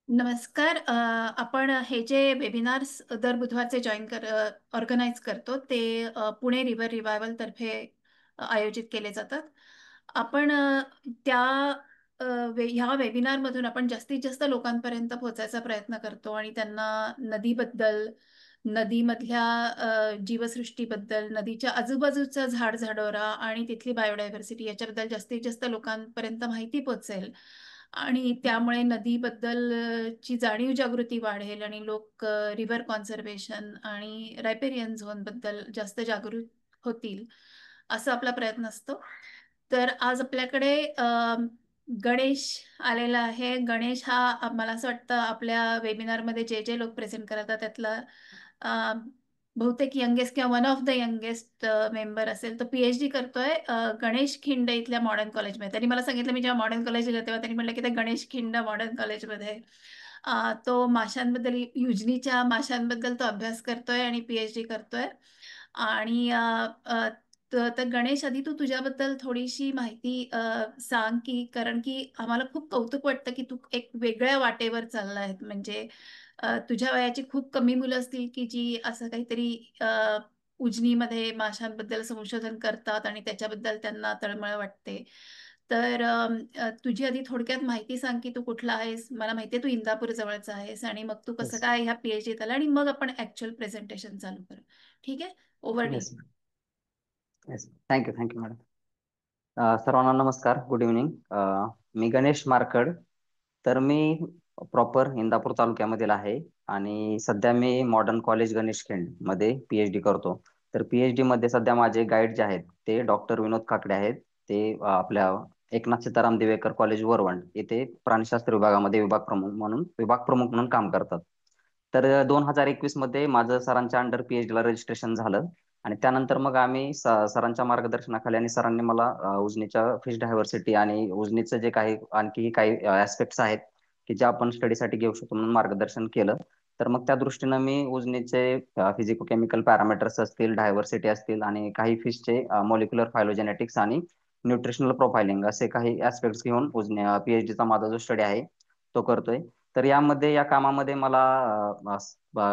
नमस्कार. आपण हे जे वेबिनार्स दर बुधवारचे ऑर्गनाईज करतो ते पुणे रिव्हर रिवायवल तर्फे आयोजित केले जातात. आपण त्या ह्या वेबिनारमधून आपण जास्तीत जास्त लोकांपर्यंत पोहोचायचा प्रयत्न करतो आणि त्यांना नदीबद्दल, नदीमधल्या जीवसृष्टीबद्दल, नदीच्या आजूबाजूचा झाडझाडोरा आणि तिथली बायोडायव्हर्सिटी याच्याबद्दल जास्तीत जास्त लोकांपर्यंत माहिती पोहोचेल आणि त्यामुळे नदीबद्दल ची जाणीव जागृती वाढेल आणि लोक रिव्हर कॉन्झर्वेशन आणि रायपेरियन झोन बद्दल जास्त जागृत होतील असा आपला प्रयत्न असतो. तर आज आपल्याकडे गणेश आलेला आहे. गणेश हा मला असं वाटतं आपल्या वेबिनारमध्ये जे जे लोक प्रेझेंट करतात त्यातला अ, बहुतेक यंगेस्ट किंवा one of the youngest member असेल. तो पीएचडी करतोय गणेश खिंड इथल्या मॉडर्न कॉलेजमध्ये. त्यांनी मला सांगितलं मी जेव्हा मॉडर्न कॉलेजला गेले तेव्हा त्यांनी म्हटलं की ते गणेश खिंड मॉडर्न कॉलेजमध्ये आहे. तो माशांबद्दल युजनीच्या माशांबद्दल तो अभ्यास करतोय आणि पीएचडी करतोय आणि तर गणेश आधी तू तुझ्याबद्दल थोडीशी माहिती सांग की कारण की आम्हाला खूप कौतुक वाटतं की तू एक वेगळ्या वाटेवर चालला आहे. म्हणजे तुझ्या वयाची खूप कमी मुलं असतील की जी असं काहीतरी उजनीमध्ये माशांबद्दल संशोधन करतात आणि त्याच्याबद्दल त्यांना तळमळ वाटते. तर तुझी आधी थोडक्यात माहिती सांग की तू कुठला आहेस. मला माहिती आहे तू इंदापूर जवळचा आहेस आणि मग तू कसं येस. काय ह्या पीएचडीत आला आणि मग आपण ऍक्च्युअल प्रेझेंटेशन चालू करू. ठीक आहे. Over to you. Yes. Yes. Thank you madam. सर्वांना नमस्कार, गुड इव्हनिंग. मी गणेश मारकड. तर मी प्रॉपर इंदापूर तालुक्यामधील आहे आणि सध्या मी मॉडर्न कॉलेज गणेश खिंड मध्ये पीएचडी करतो. तर पीएचडी मध्ये सध्या माझे गाईड जे आहेत ते डॉक्टर विनोद काकडे आहेत. ते आपल्या एकनाथ सीताराम दिवेकर कॉलेज वरवंड येथे प्राणीशास्त्र विभागामध्ये विभाग प्रमुख म्हणून काम करतात. तर 2021 मध्ये माझं सरांच्या अंडर पीएचडीला रजिस्ट्रेशन झालं आणि त्यानंतर मग आम्ही सरांच्या मार्गदर्शनाखाली आणि सरांनी मला उजनीच्या फिश डायव्हर्सिटी आणि उजनीचं जे काही आणखी काही ऍस्पेक्ट्स आहेत की जे आपण स्टडीसाठी घेऊ शकतो म्हणून मार्गदर्शन केलं. तर मग त्या दृष्टीनं मी उजनीचे फिजिको केमिकल पॅरामीटर्स असतील, डायव्हर्सिटी असतील आणि काही फिशचे मॉलिक्युलर फायलोजेनेटिक्स आणि न्यूट्रिशनल प्रोफाइलिंग असे काही ऍस्पेक्ट्स घेऊन उजनी पीएचडीचा माझा जो स्टडी आहे तो करतोय. तर या कामामध्ये मला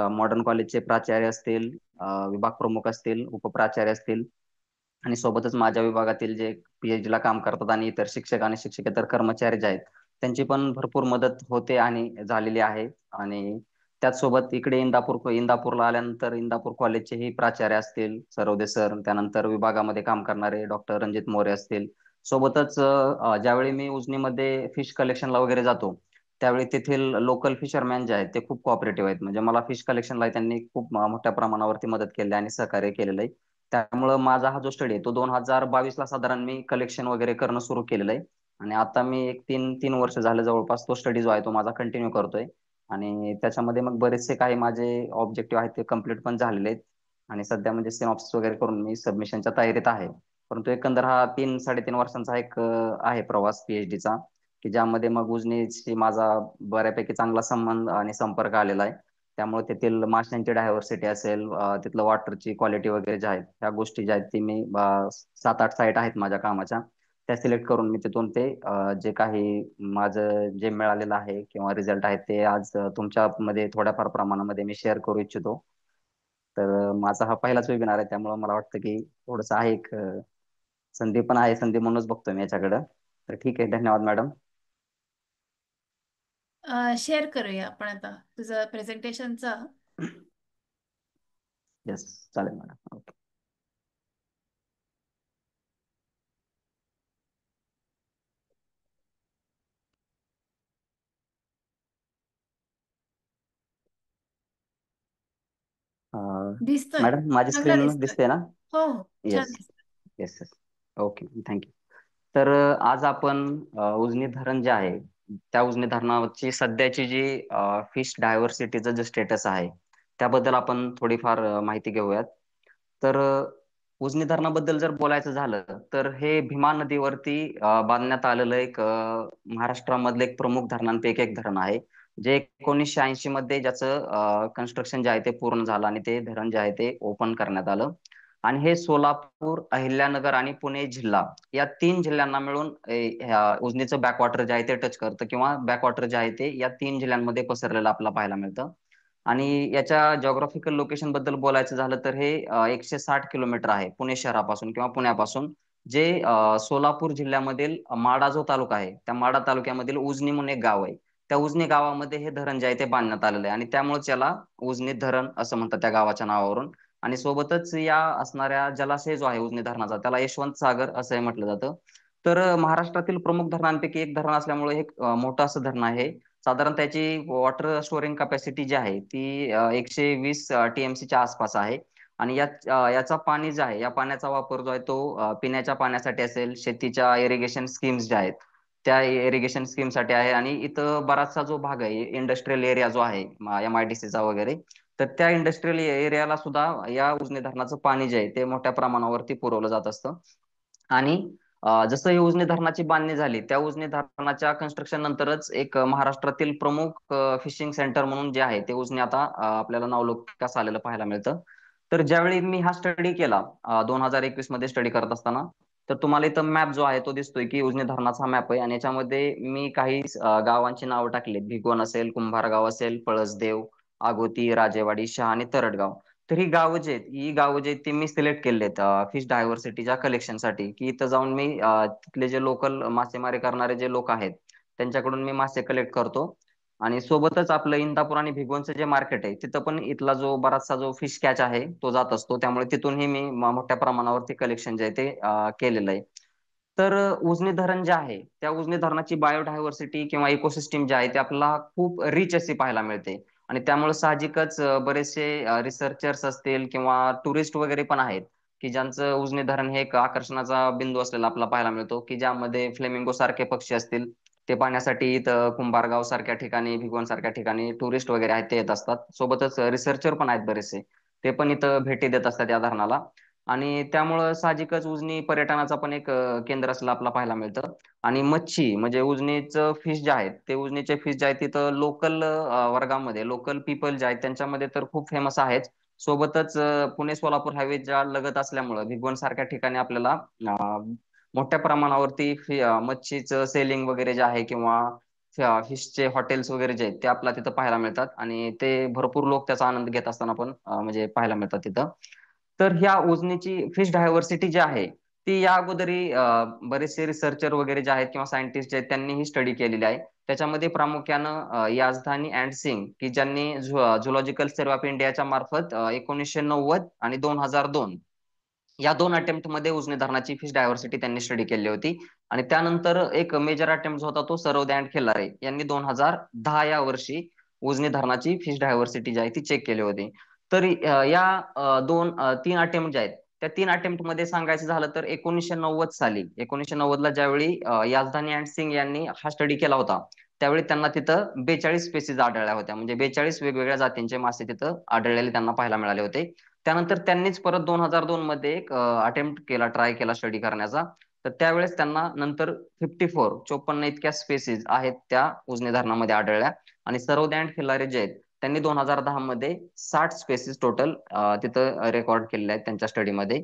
मॉडर्न कॉलेजचे प्राचार्य असतील, विभाग प्रमुख असतील, उपप्राचार्य असतील आणि सोबतच माझ्या विभागातील जे पीएचडी ला काम करतात आणि इतर शिक्षक आणि शिक्षकेतर कर्मचारी जे आहेत त्यांची पण भरपूर मदत होते आणि झालेली आहे. आणि त्याचसोबत इकडे इंदापूरला आल्यानंतर इंदापूर कॉलेजचेही प्राचार्य असतील सरोदे सर, त्यानंतर विभागामध्ये काम करणारे डॉक्टर रणजित मोरे असतील. सोबतच ज्यावेळी मी उजनीमध्ये फिश कलेक्शनला वगैरे जातो त्यावेळी तेथील लोकल फिशरमॅन जे आहेत ते खूप कोऑपरेटिव्ह आहेत. म्हणजे मला फिश कलेक्शनला त्यांनी खूप मोठ्या प्रमाणावरती मदत केली आणि सहकार्य केलेलं आहे. त्यामुळं माझा हा जो स्टडी आहे तो 2022 ला साधारण मी कलेक्शन वगैरे करणं सुरू केलेलं आहे आणि आता मी एक तीन तीन वर्ष झालं जवळपास तो स्टडी जो आहे तो माझा कंटिन्यू करतोय. आणि त्याच्यामध्ये मग बरेचसे काही माझे ऑब्जेक्टिव्ह आहेत ते कम्प्लीट पण झालेले आहेत आणि सध्या म्हणजे सिनॉप्सिस वगैरे करून मी सबमिशनच्या तयारीत आहे. परंतु एकंदर हा 3-3.5 वर्षांचा एक आहे प्रवास पीएचडीचा की ज्यामध्ये मग उजनीशी माझा बऱ्यापैकी चांगला संबंध आणि संपर्क आलेला आहे. त्यामुळे तेथील माशांची डायव्हर्सिटी असेल, तिथलं वॉटरची क्वालिटी वगैरे ज्या आहेत त्या गोष्टी ज्या आहेत ती मी 7-8 साईट आहेत माझ्या कामाच्या त्या सिलेक्ट करून मी तिथून ते जे काही माझं जे मिळालेलं आहे किंवा रिझल्ट आहे ते आज तुमच्यामध्ये थोड्याफार प्रमाणामध्ये मी शेअर करू इच्छितो. तर माझा हा पहिलाच वेबिनार आहे त्यामुळे मला वाटतं की थोडंसं आहे एक संधी पण आहे, संधी म्हणूनच बघतोय मी याच्याकडं. तर ठीक आहे, धन्यवाद मॅडम. शेअर करूया आपण आता तुझं प्रेझेंटेशनचा. येस, चालेल मॅडम. ओके. दिसतोय. मॅडम माझी चांगला स्क्रीन दिसतोय. दिसते ना? हो हो, छान येस. दिसतोय. येस. येस. Okay, thank you. तर आज आपण उजनी धरण जे आहे त्या उजनी धरणाची सध्याची जी फिश डायव्हर्सिटीचं जे स्टेटस आहे त्याबद्दल आपण थोडीफार माहिती घेऊयात. तर उजनी धरणाबद्दल जर बोलायचं झालं तर हे भीमा नदीवरती बांधण्यात आलेलं एक महाराष्ट्रामधलं एक प्रमुख धरणांपैकी एक धरण आहे. जे 1980 मध्ये ज्याचं कन्स्ट्रक्शन जे आहे ते पूर्ण झालं आणि ते धरण जे आहे ते ओपन करण्यात आलं. आणि हे सोलापूर, अहिल्यानगर आणि पुणे जिल्हा या 3 जिल्ह्यांना मिळून ह्या उजनीचं बॅकवॉटर जे आहे ते टच करतं, किंवा बॅकवॉटर जे आहे ते या 3 जिल्ह्यांमध्ये पसरलेलं आपल्याला पाहायला मिळतं. आणि याच्या जॉग्राफिकल लोकेशन बद्दल बोलायचं झालं तर हे 160 किलोमीटर आहे पुणे शहरापासून किंवा पुण्यापासून, जे सोलापूर जिल्ह्यामधील माडा जो तालुका आहे त्या माडा तालुक्यामधील उजनी म्हणून एक गाव आहे. त्या उजनी गावामध्ये हे धरण जे आहे ते बांधण्यात आलेलं आहे, आणि त्यामुळेच याला उजनी धरण असं म्हणतात त्या गावाच्या नावावरून. आणि सोबतच या असणाऱ्या जलाशय जो आहे उजनी धरणाचा त्याला यशवंत सागर असंही म्हटलं जातं. तर महाराष्ट्रातील प्रमुख धरणांपैकी एक धरण असल्यामुळे हे मोठं असं धरण आहे. साधारण त्याची वॉटर स्टोरेज कॅपॅसिटी जी आहे ती 120 टीएमसीच्या आसपास आहे. आणि याचा पाणी जे आहे या पाण्याचा वापर जो आहे तो पिण्याच्या पाण्यासाठी असेल, शेतीच्या इरिगेशन स्कीम्स ज्या आहेत त्या इरिगेशन स्कीम साठी आहे. आणि इथं बराचसा जो भाग आहे इंडस्ट्रियल एरिया जो आहे MIDCचा वगैरे, तर त्या इंडस्ट्रियल एरियाला सुद्धा या उजनी धरणाचं पाणी जे आहे ते मोठ्या प्रमाणावरती पुरवलं जात असतं. आणि जसं ही उजनी धरणाची बांधणी झाली त्या उजनी धरणाच्या कन्स्ट्रक्शन नंतरच एक महाराष्ट्रातील प्रमुख फिशिंग सेंटर म्हणून जे आहे ते उजनी आता आपल्याला नावलौकिकास आलेलं पाहायला मिळतं. तर ज्यावेळी मी हा स्टडी केला 2021 मध्ये स्टडी करत असताना, तर तुम्हाला इथं मॅप जो आहे तो दिसतोय की उजनी धरणाचा हा मॅप आहे. आणि याच्यामध्ये मी काही गावांची नावं टाकली, भिगवण असेल, कुंभारगाव असेल, पळसदेव, आगोती, राजेवाडी, शहा आणि तरटगाव. तर ही गावं जी आहेत ती मी सिलेक्ट केली आहेत फिश डायव्हर्सिटीच्या कलेक्शनसाठी, की इथं जाऊन मी तिथले जे लोकल मासेमारी करणारे जे लोक आहेत त्यांच्याकडून मी मासे कलेक्ट करतो. आणि सोबतच आपलं इंदापूर आणि भिगवणचं जे मार्केट आहे तिथं पण इथला जो बराचसा जो फिश कॅच आहे तो जात असतो, त्यामुळे तिथूनही मी मोठ्या प्रमाणावरती कलेक्शन जे आहे ते केलेलं आहे. तर उजनी धरण जे आहे त्या उजनी धरणाची बायोडायव्हर्सिटी किंवा इकोसिस्टीम जे आहे ते आपल्याला खूप रिच अशी पाहायला मिळते. आणि त्यामुळे साहजिकच बरेचसे रिसर्चर्स असतील किंवा टुरिस्ट वगैरे पण आहेत, की ज्यांचं उजनी धरण हे एक आकर्षणाचा बिंदू असलेला आपल्याला पाहायला मिळतो, की ज्यामध्ये फ्लेमिंगो सारखे पक्षी असतील ते पाहण्यासाठी इथं कुंभारगाव सारख्या ठिकाणी, भिगवण सारख्या ठिकाणी टुरिस्ट वगैरे आहेत ते येत असतात. सोबतच रिसर्चर पण आहेत बरेचसे, ते पण इथं भेटी देत असतात या धरणाला. आणि त्यामुळं साहजिकच उजनी पर्यटनाचा पण एक केंद्र असलेलं आपल्याला पाहायला मिळतं. आणि मच्छी म्हणजे उजनीचं फिश जे आहेत ते उजनीचे फिश जे आहेत तिथं लोकल वर्गामध्ये लोकल पीपल जे आहेत त्यांच्यामध्ये तर खूप फेमस आहेत. सोबतच पुणे सोलापूर हायवे ज्या लगत असल्यामुळं भिगवण सारख्या ठिकाणी आपल्याला मोठ्या प्रमाणावरती मच्छीचं सेलिंग वगैरे जे आहे किंवा फिशचे हॉटेल्स वगैरे जे आहेत ते आपल्याला तिथं पाहायला मिळतात. आणि ते भरपूर लोक त्याचा आनंद घेत असताना पण म्हणजे पाहायला मिळतात तिथं. तर ह्या उजनीची फिश डायव्हर्सिटी जी आहे ती या अगोदरी बरेचसे रिसर्चर वगैरे जे आहेत किंवा सायंटिस्ट जे आहेत त्यांनी ही स्टडी केलेली आहे. त्याच्यामध्ये प्रामुख्यानं याजधानी अँड सिंग, की ज्यांनी झुलॉजिकल सर्व्हे ऑफ इंडियाच्या मार्फत 1990 आणि 2002 या 2 अटेम्प्ट मध्ये उजनी धरणाची फिश डायव्हर्सिटी त्यांनी स्टडी केली होती. आणि त्यानंतर एक मेजर अटेम्प्ट जो होता तो सरोदे अँड खिल्लारे यांनी 2010 या वर्षी उजनी धरणाची फिश डायव्हर्सिटी जी आहे ती चेक केली होती. तर या 3 अटेम्प्ट जे आहेत त्या 3 अटेम्प्ट मध्ये सांगायचं झालं तर 1990 साली, 1990 ला ज्यावेळी याजधानी अँड सिंग यांनी हा स्टडी केला होता त्यावेळी त्यांना तिथं 42 स्पेसीज आढळल्या होत्या, म्हणजे 42 वेगवेगळ्या जातींचे मासे तिथं आढळलेले त्यांना पाहायला मिळाले होते. त्यानंतर त्यांनीच परत 2002 मध्ये एक अटेम्प्ट केला, ट्राय केला स्टडी करण्याचा. तर त्यावेळेस त्यांना नंतर 54 इतक्या स्पेसीज आहेत त्या उजनी धरणामध्ये आढळल्या. आणि सरोदे अँड खिल्लारे जे आहेत त्यांनी 2010 मध्ये 60 स्पेसीज टोटल तिथं रेकॉर्ड केलेले आहेत त्यांच्या स्टडीमध्ये.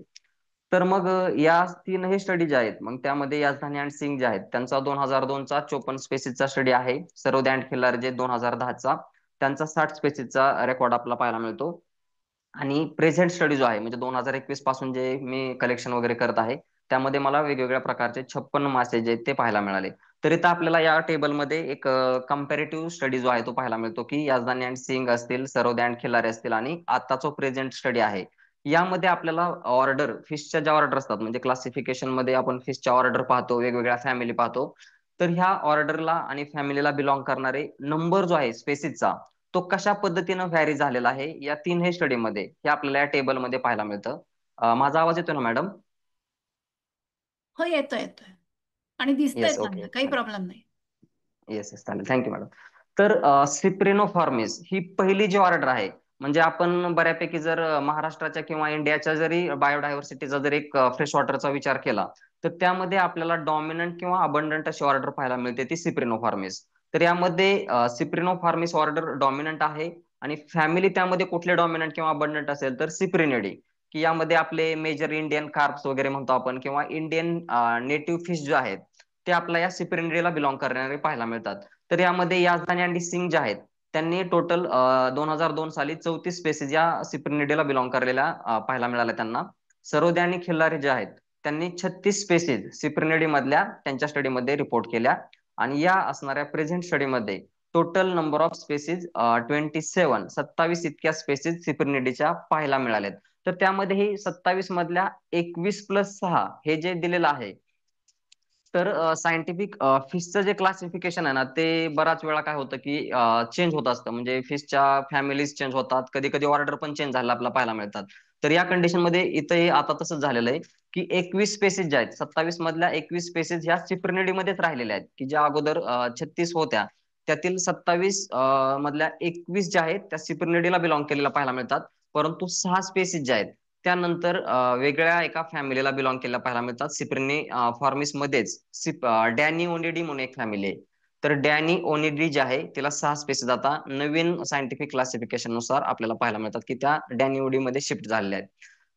तर मग या 3 स्टडी ज्या आहेत मग त्यामध्ये याजधानी अँड सिंग जे आहेत त्यांचा 2002चा 54 स्पेसीसचा स्टडी आहे. सरोदे अँड खिल्लारे जे 2010चा त्यांचा 60 स्पेसीसचा रेकॉर्ड आपल्याला पाहायला मिळतो. आणि प्रेझेंट स्टडी जो आहे म्हणजे 2021 पासून जे मी कलेक्शन वगैरे करत आहे त्यामध्ये मला वेगवेगळ्या प्रकारचे 56 मासे जे आहेत ते पाहायला मिळाले. तर इथं आपल्याला या टेबलमध्ये एक कम्पॅरेटिव्ह स्टडी जो आहे तो पाहायला मिळतो, की याजदानी अँड सिंग असतील, सरोदे अँड खिल्लारे असतील आणि आता जो प्रेझेंट स्टडी आहे यामध्ये आपल्याला ऑर्डर फिशच्या ज्या ऑर्डर असतात म्हणजे क्लासिफिकेशन मध्ये आपण फिशच्या ऑर्डर पाहतो, वेगवेगळ्या फॅमिली पाहतो. तर ह्या ऑर्डरला आणि फॅमिलीला बिलॉंग करणारे नंबर जो आहे स्पेसिसचा तो कशा पद्धतीनं व्हॅरी झालेला आहे या 3 स्टडीमध्ये हे आपल्याला या टेबलमध्ये पाहायला मिळतं. माझा आवाज येतो ना मॅडम? हो, येतोय येतोय. आणि दिसतंय येस, चांगलं, ओके. काही प्रॉब्लेम नाही. येस येस, चालेल, थँक्यू मॅडम. तर सिप्रेनोफॉर्मिस ही पहिली जी ऑर्डर आहे, म्हणजे आपण बऱ्यापैकी जर महाराष्ट्राच्या किंवा इंडियाच्या जरी बायोडायव्हर्सिटीचा जर एक फ्रेश वॉटरचा विचार केला तर त्यामध्ये आपल्याला डॉमिनंट किंवा अबंडंट अशी ऑर्डर पाहायला मिळते ती सिप्रेनोफॉर्मिस. तर यामध्ये सिप्रेनोफॉर्मिस ऑर्डर डॉमिनंट आहे. आणि फॅमिली त्यामध्ये कुठले डॉमिनंट किंवा अबंडंट असेल तर सिप्रिनिडी. की यामध्ये आपले मेजर इंडियन कार्प्स वगैरे म्हणतो आपण, किंवा इंडियन नेटिव्ह फिश जे आहेत ते आपल्या या सिप्रिनिडीला बिलॉंग करणारे पाहायला मिळतात. तर यामध्ये याजदानी आणि सिंग जे आहेत त्यांनी टोटल 2002 साली 34 स्पेसीज या सिप्रिनिडीला बिलॉंग करलेल्या पाहायला मिळाल्या त्यांना. सरोदे आणि खिल्लारे जे आहेत त्यांनी 36 स्पेसीज सिप्रिनिडी मधल्या त्यांच्या स्टडीमध्ये रिपोर्ट केल्या. आणि या असणाऱ्या प्रेझेंट स्टडीमध्ये टोटल नंबर ऑफ स्पेसीज 27 इतक्या स्पेसीज सिप्रिनिडीच्या पाहायला मिळाल्यात. तर त्यामध्ये ही 27 मधल्या 21+6 हे जे दिलेलं आहे, तर सायंटिफिक फिशचं जे क्लासिफिकेशन आहे ना ते बराच वेळा काय होतं की चेंज होत असतं. म्हणजे फिशच्या फॅमिलीज चेंज होतात, कधी कधी ऑर्डर पण चेंज झाला आपल्याला पाहायला मिळतात. तर या कंडिशन मध्ये इथे आता तसंच झालेलं आहे की 21 स्पेसीज ज्या आहेत, 27 मधल्या 21 स्पेसीज ह्या सिप्रिनिडी मध्येच राहिलेल्या आहेत, की ज्या अगोदर 36 होत्या त्यातील 27 मधल्या 21 ज्या आहेत त्या सिप्रिनिडीला बिलॉंग केलेल्या पाहायला मिळतात. परंतु 6 स्पेसीज ज्या आहेत त्यानंतर वेगळ्या एका फॅमिलीला बिलॉंग केलेल्या पाहायला मिळतात सिप्रिनी फॉर्मिस मध्येच. डॅनी ओनिडी म्हणून एक फॅमिली आहे. तर डॅनी ओनिडी जी आहे तिला 6 स्पेसीज आता नवीन सायंटिफिक क्लासिफिकेशन नुसार आपल्याला पाहायला मिळतात की त्या डॅनी ओडी मध्ये शिफ्ट झालेल्या आहेत.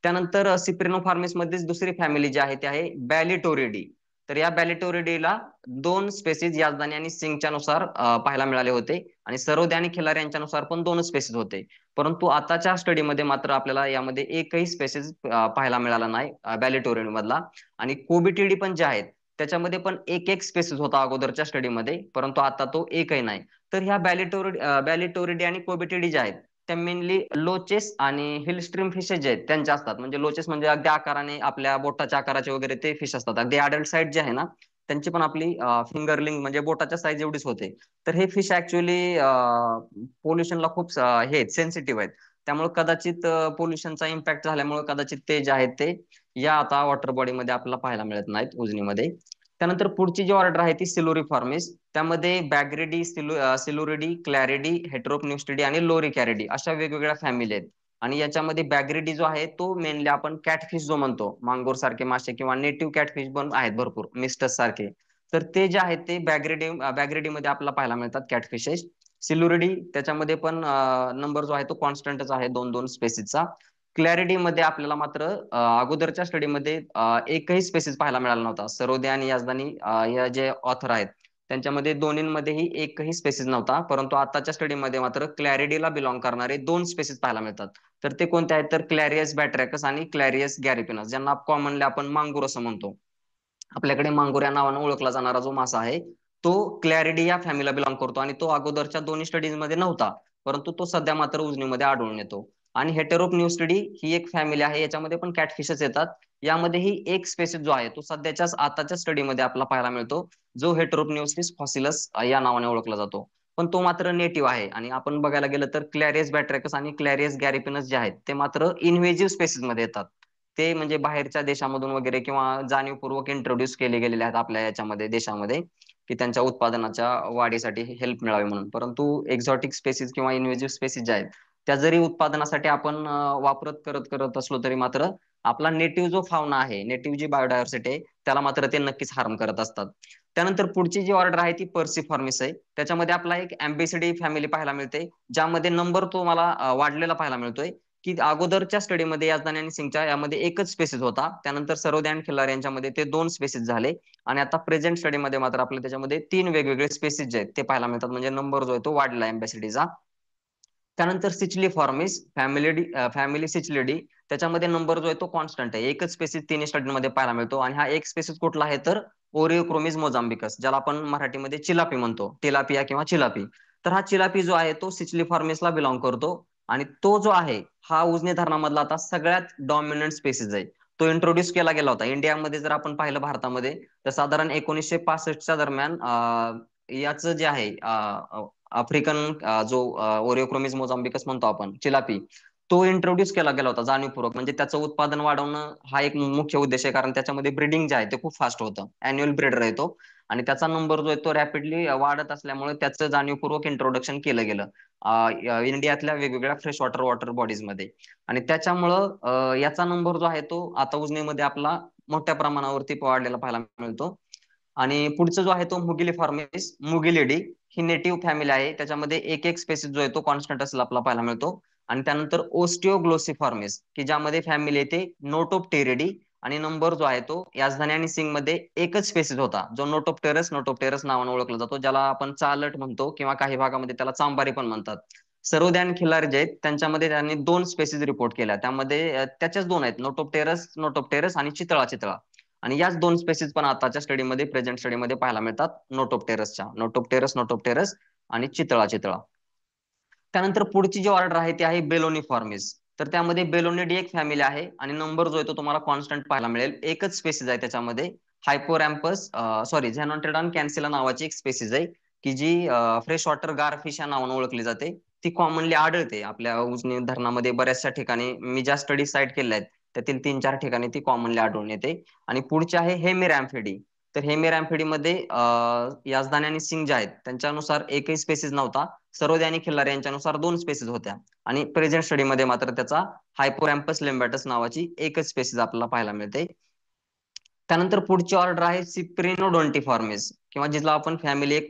त्यानंतर सिप्रिनो फार्मिस मध्येच दुसरी फॅमिली जी आहे ती आहे बॅलिटोरिडी. तर या बॅलिटोरिडीला 2 स्पेसीज याजदानी आणि सिंगच्या नुसार पाहायला मिळाले होते, आणि सरोदे आणि खिलारे यांच्यानुसार पण 2 स्पेसीज होते. परंतु आताच्या स्टडीमध्ये मात्र आपल्याला यामध्ये एकही स्पेसीज पाहायला मिळाला नाही बॅलिटोरिडी मधला. आणि कोबिटिडी पण जे आहेत त्याच्यामध्ये पण एक एक स्पेसीज होता अगोदरच्या स्टडीमध्ये, परंतु आता तो एकही नाही. तर ह्या बॅलिटोरिडी आणि कोबिटिडी ज्या आहेत त्या मेनली लोचेस आणि हिल स्ट्रीम फिशेस जे आहेत त्यांच्या असतात. म्हणजे लोचेस म्हणजे अगदी आकाराने आपल्या बोटाच्या आकाराचे वगैरे ते फिश असतात. अगदी अडल्ट साईड जे आहे ना त्यांची पण आपली फिंगरलिंग म्हणजे बोटाच्या साईज एवढीच होते. तर हे फिश ऍक्च्युअली पोल्युशनला खूप हे सेन्सिटिव्ह आहेत. त्यामुळे कदाचित पोल्युशनचा इम्पॅक्ट झाल्यामुळे कदाचित ते जे आहेत ते या आता वॉटर बॉडीमध्ये आपल्याला पाहायला मिळत नाहीत उजनीमध्ये. त्यानंतर पुढची जी ऑर्डर आहे ती सिलोरी फॉर्मिस. त्यामध्ये बॅग्रेडी, सिलोरिडी, क्लॅरिडी, हेट्रोपन्युस्टिडी आणि लोरी कॅरिडी अशा वेगवेगळ्या फॅमिली आहेत. आणि याच्यामध्ये बॅग्रेडी जो आहे तो मेनली आपण कॅटफिश जो म्हणतो, मांगोर सारखे मासे किंवा नेटिव्ह कॅटफिश पण आहेत भरपूर मिस्टस सारखे. तर ते जे आहेत ते बॅग्रेडी मध्ये आपल्याला पाहायला मिळतात कॅटफिशेस. सिलुरिडी त्याच्यामध्ये पण नंबर जो आहे तो कॉन्स्टंटच आहे 2-2 स्पेसीसचा. क्लॅरिटी मध्ये आपल्याला मात्र अगोदरच्या स्टडीमध्ये एकही स्पेसीस पाहायला मिळाला नव्हता. सरोदे आणि याजदानी या जे ऑथर आहेत त्यांच्यामध्ये दोन्हींमध्येही एकही स्पेसीस नव्हता. परंतु आताच्या स्टडीमध्ये मात्र क्लॅरिडीला बिलॉंग करणारे 2 स्पेसीस पाहायला मिळतात. तर ते कोणते आहेत तर क्लॅरियस बॅट्रॅकस आणि क्लॅरियस गॅरिपिनस, ज्यांना कॉमनली आपण मांगूर असं म्हणतो. आपल्याकडे मांगुर या नावाने ओळखला जाणारा जो मासा आहे तो क्लॅरिडी या फॅमिलीला बिलॉंग करतो, आणि तो अगोदरच्या दोन्ही स्टडीज मध्ये नव्हता, परंतु तो सध्या मात्र उजनीमध्ये आढळून येतो. आणि हेटेरोपन्युस्टिडी ही एक फॅमिली आहे, याच्यामध्ये पण कॅटफिशच येतात. यामध्येही एक स्पेसिस जो आहे तो सध्याच्या आताच्या स्टडीमध्ये आपल्याला पाहायला मिळतो, जो हेटेरोपन्युस्टिस फॉसिलस या नावाने ओळखला जातो. पण तो मात्र नेटिव्ह आहे. आणि आपण बघायला गेलं तर क्लॅरियस बॅट्रॅकस आणि क्लॅरियस गॅरिपिनस जे आहेत ते मात्र इन्व्हेजिव्ह स्पेसिस मध्ये येतात. ते म्हणजे बाहेरच्या देशामधून वगैरे किंवा जाणीवपूर्वक इंट्रोड्यूस केले गेलेले आहेत आपल्या याच्यामध्ये देशामध्ये, की त्यांच्या उत्पादनाच्या वाढीसाठी हेल्प मिळावी म्हणून. परंतु एक्झॉटिक स्पेसीज किंवा इन्व्हेजिव्ह स्पेसीज ज्या आहेत त्या जरी उत्पादनासाठी आपण वापरत करत करत असलो तरी मात्र आपला नेटिव्ह जो फाउना आहे, नेटिव्ह जी बायोडायव्हर्सिटी आहे त्याला मात्र ते नक्कीच हार्म करत असतात. त्यानंतर पुढची जी ऑर्डर आहे ती पर्सिफॉर्मिस आहे. त्याच्यामध्ये आपला एक अँबेसिडी फॅमिली पाहायला मिळते, ज्यामध्ये नंबर तो मला वाढलेला पाहायला मिळतोय. की अगोदरच्या स्टडीमध्ये याजदानी आणि सिंगच्या यामध्ये एकच स्पेसिस होता, त्यानंतर सरोदे आणि खिल्लारे यांच्यामध्ये ते 2 स्पेसिस झाले. आणि आता प्रेझेंट स्टडीमध्ये मात्र आपल्याला त्याच्यामध्ये 3 वेगवेगळे स्पेसिस जे आहेत ते पाहायला मिळतात. म्हणजे नंबर जो आहे तो वाढला अँबॅसिडीचा. त्यानंतर सिचली फॉर्मिस फॅमिली सिचलिडी, त्याच्यामध्ये नंबर जो आहे तो कॉन्स्टंट आहे, एकच स्पेसिस तिन्ही स्टडीमध्ये पाहायला मिळतो. आणि हा एक स्पेसिस कुठला आहे तर ओरिओक्रोमिस मोझाम्बिकस, ज्याला आपण मराठीमध्ये चिलापी म्हणतो, टिलापिया किंवा चिलापी. तर हा चिलापी जो आहे तो सिचली फॉर्मिसला बिलॉंग करतो. आणि तो जो आहे हा उजनी धरणामधला आता सगळ्यात डॉमिनंट स्पेसिस आहे. तो इंट्रोड्यूस केला गेला होता इंडियामध्ये. जर आपण पाहिलं भारतामध्ये तर साधारण 1965च्या दरम्यान याचं जे आहे आफ्रिकन जो ओरिओक्रोमिस मोझाम्बिकस म्हणतो आपण चिलापी, तो इंट्रोड्यूस केला गेला होता जाणीवपूर्वक. म्हणजे त्याचं उत्पादन वाढवणं हा एक मुख्य उद्देश आहे, कारण त्याच्यामध्ये ब्रीडिंग जे आहे ते खूप फास्ट होतं, अॅन्युअल ब्रीडर आहे तो. आणि त्याचा नंबर जो आहे तो रॅपिडली वाढत असल्यामुळे त्याचं जाणीवपूर्वक इंट्रोडक्शन केलं गेलं इंडियातल्या वेगवेगळ्या फ्रेश वॉटर बॉडीज मध्ये. आणि त्याच्यामुळं याचा नंबर जो आहे तो आता उजनीमध्ये आपला मोठ्या प्रमाणावरती वाढलेला पाहायला मिळतो. आणि पुढचा जो आहे तो मुगिली फॉर्मिस मुगिलिडी, ही नेटिव्ह फॅमिली आहे. त्याच्यामध्ये एक एक स्पेसिस जो आहे तो कॉन्स्टंट असला आपला पाहायला मिळतो. आणि त्यानंतर ओस्टिओग्लोसिफॉर्मिस की ज्यामध्ये फॅमिली येते नोटोप्टेरिडी आणि नंबर जो आहे तो याजदानी आणि सिंग मध्ये एकच स्पेसिस होता, जो नोटोप्टेरस नावाने ओळखला जातो, ज्याला आपण चालट म्हणतो किंवा काही भागामध्ये त्याला चांबारी पण म्हणतात. सर्वोद्यान खिल्लारी जे आहेत त्यांच्यामध्ये त्यांनी दोन स्पेसिस रिपोर्ट केल्या, त्यामध्ये त्याच्याच दोन आहेत, नोटोप्टेरस आणि चितळा. आणि याच दोन स्पेसिस पण आताच्या स्टडीमध्ये प्रेझेंट स्टडीमध्ये पाहायला मिळतात नोटोप्टेरस आणि चितळा. त्यानंतर पुढची जी ऑर्डर आहे ती आहे बेलोनिफॉर्मिस. तर त्यामध्ये बेलोनिडी एक फॅमिली आहे आणि नंबर जो आहे तो तुम्हाला कॉन्स्टंट पाहायला मिळेल. एकच स्पेसिस आहे त्याच्यामध्ये, हायपोरॅम्पस झॅनॉन्टेडॉन कॅन्सिला नावाची एक स्पेसिस आहे की जी फ्रेश वॉटर गारफिश या नावाने ओळखली जाते. ती कॉमनली आढळते आपल्या उजनी धरणामध्ये बऱ्याचशा ठिकाणी. मी ज्या स्टडी साईट केल्या आहेत त्यातील 3-4 ठिकाणी ती कॉमनली आढळून येते. आणि पुढचे आहे हेमिरॅम्फिडी. तर हेमिरॅम्फिडी मध्ये याजदानी आणि सिंग जे आहेत त्यांच्यानुसार एकही स्पेसिस नव्हता. सरोदे आणि खिल्लारे यांच्यानुसार दोन स्पेसिस होत्या. आणि प्रेझेंट स्टडी मध्ये मात्र त्याचा हायपोरॅम्पस लिम्बॅटस नावाची एकच स्पेसिस आपल्याला पाहायला मिळते. त्यानंतर पुढची ऑर्डर आहे सिप्रिनोडोंटिफॉर्मिस किंवा जिला आपण एक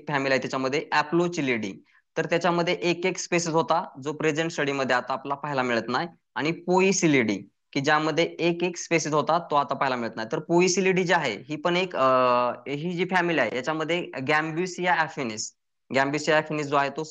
फॅमिली आहे त्याच्यामध्ये ऍप्लोचिलिडी. तर त्याच्यामध्ये एक स्पेसिस होता जो प्रेझेंट स्टडी मध्ये आता आपल्याला पाहायला मिळत नाही. आणि पोईसिलिडी की ज्यामध्ये एक स्पेसिस होता तो आता पाहायला मिळत नाही. तर पोईसिलिडी जी आहे ही पण ही जी फॅमिली आहे याच्यामध्ये गॅम्ब्युसिया ऍफिनिस जो आहे तो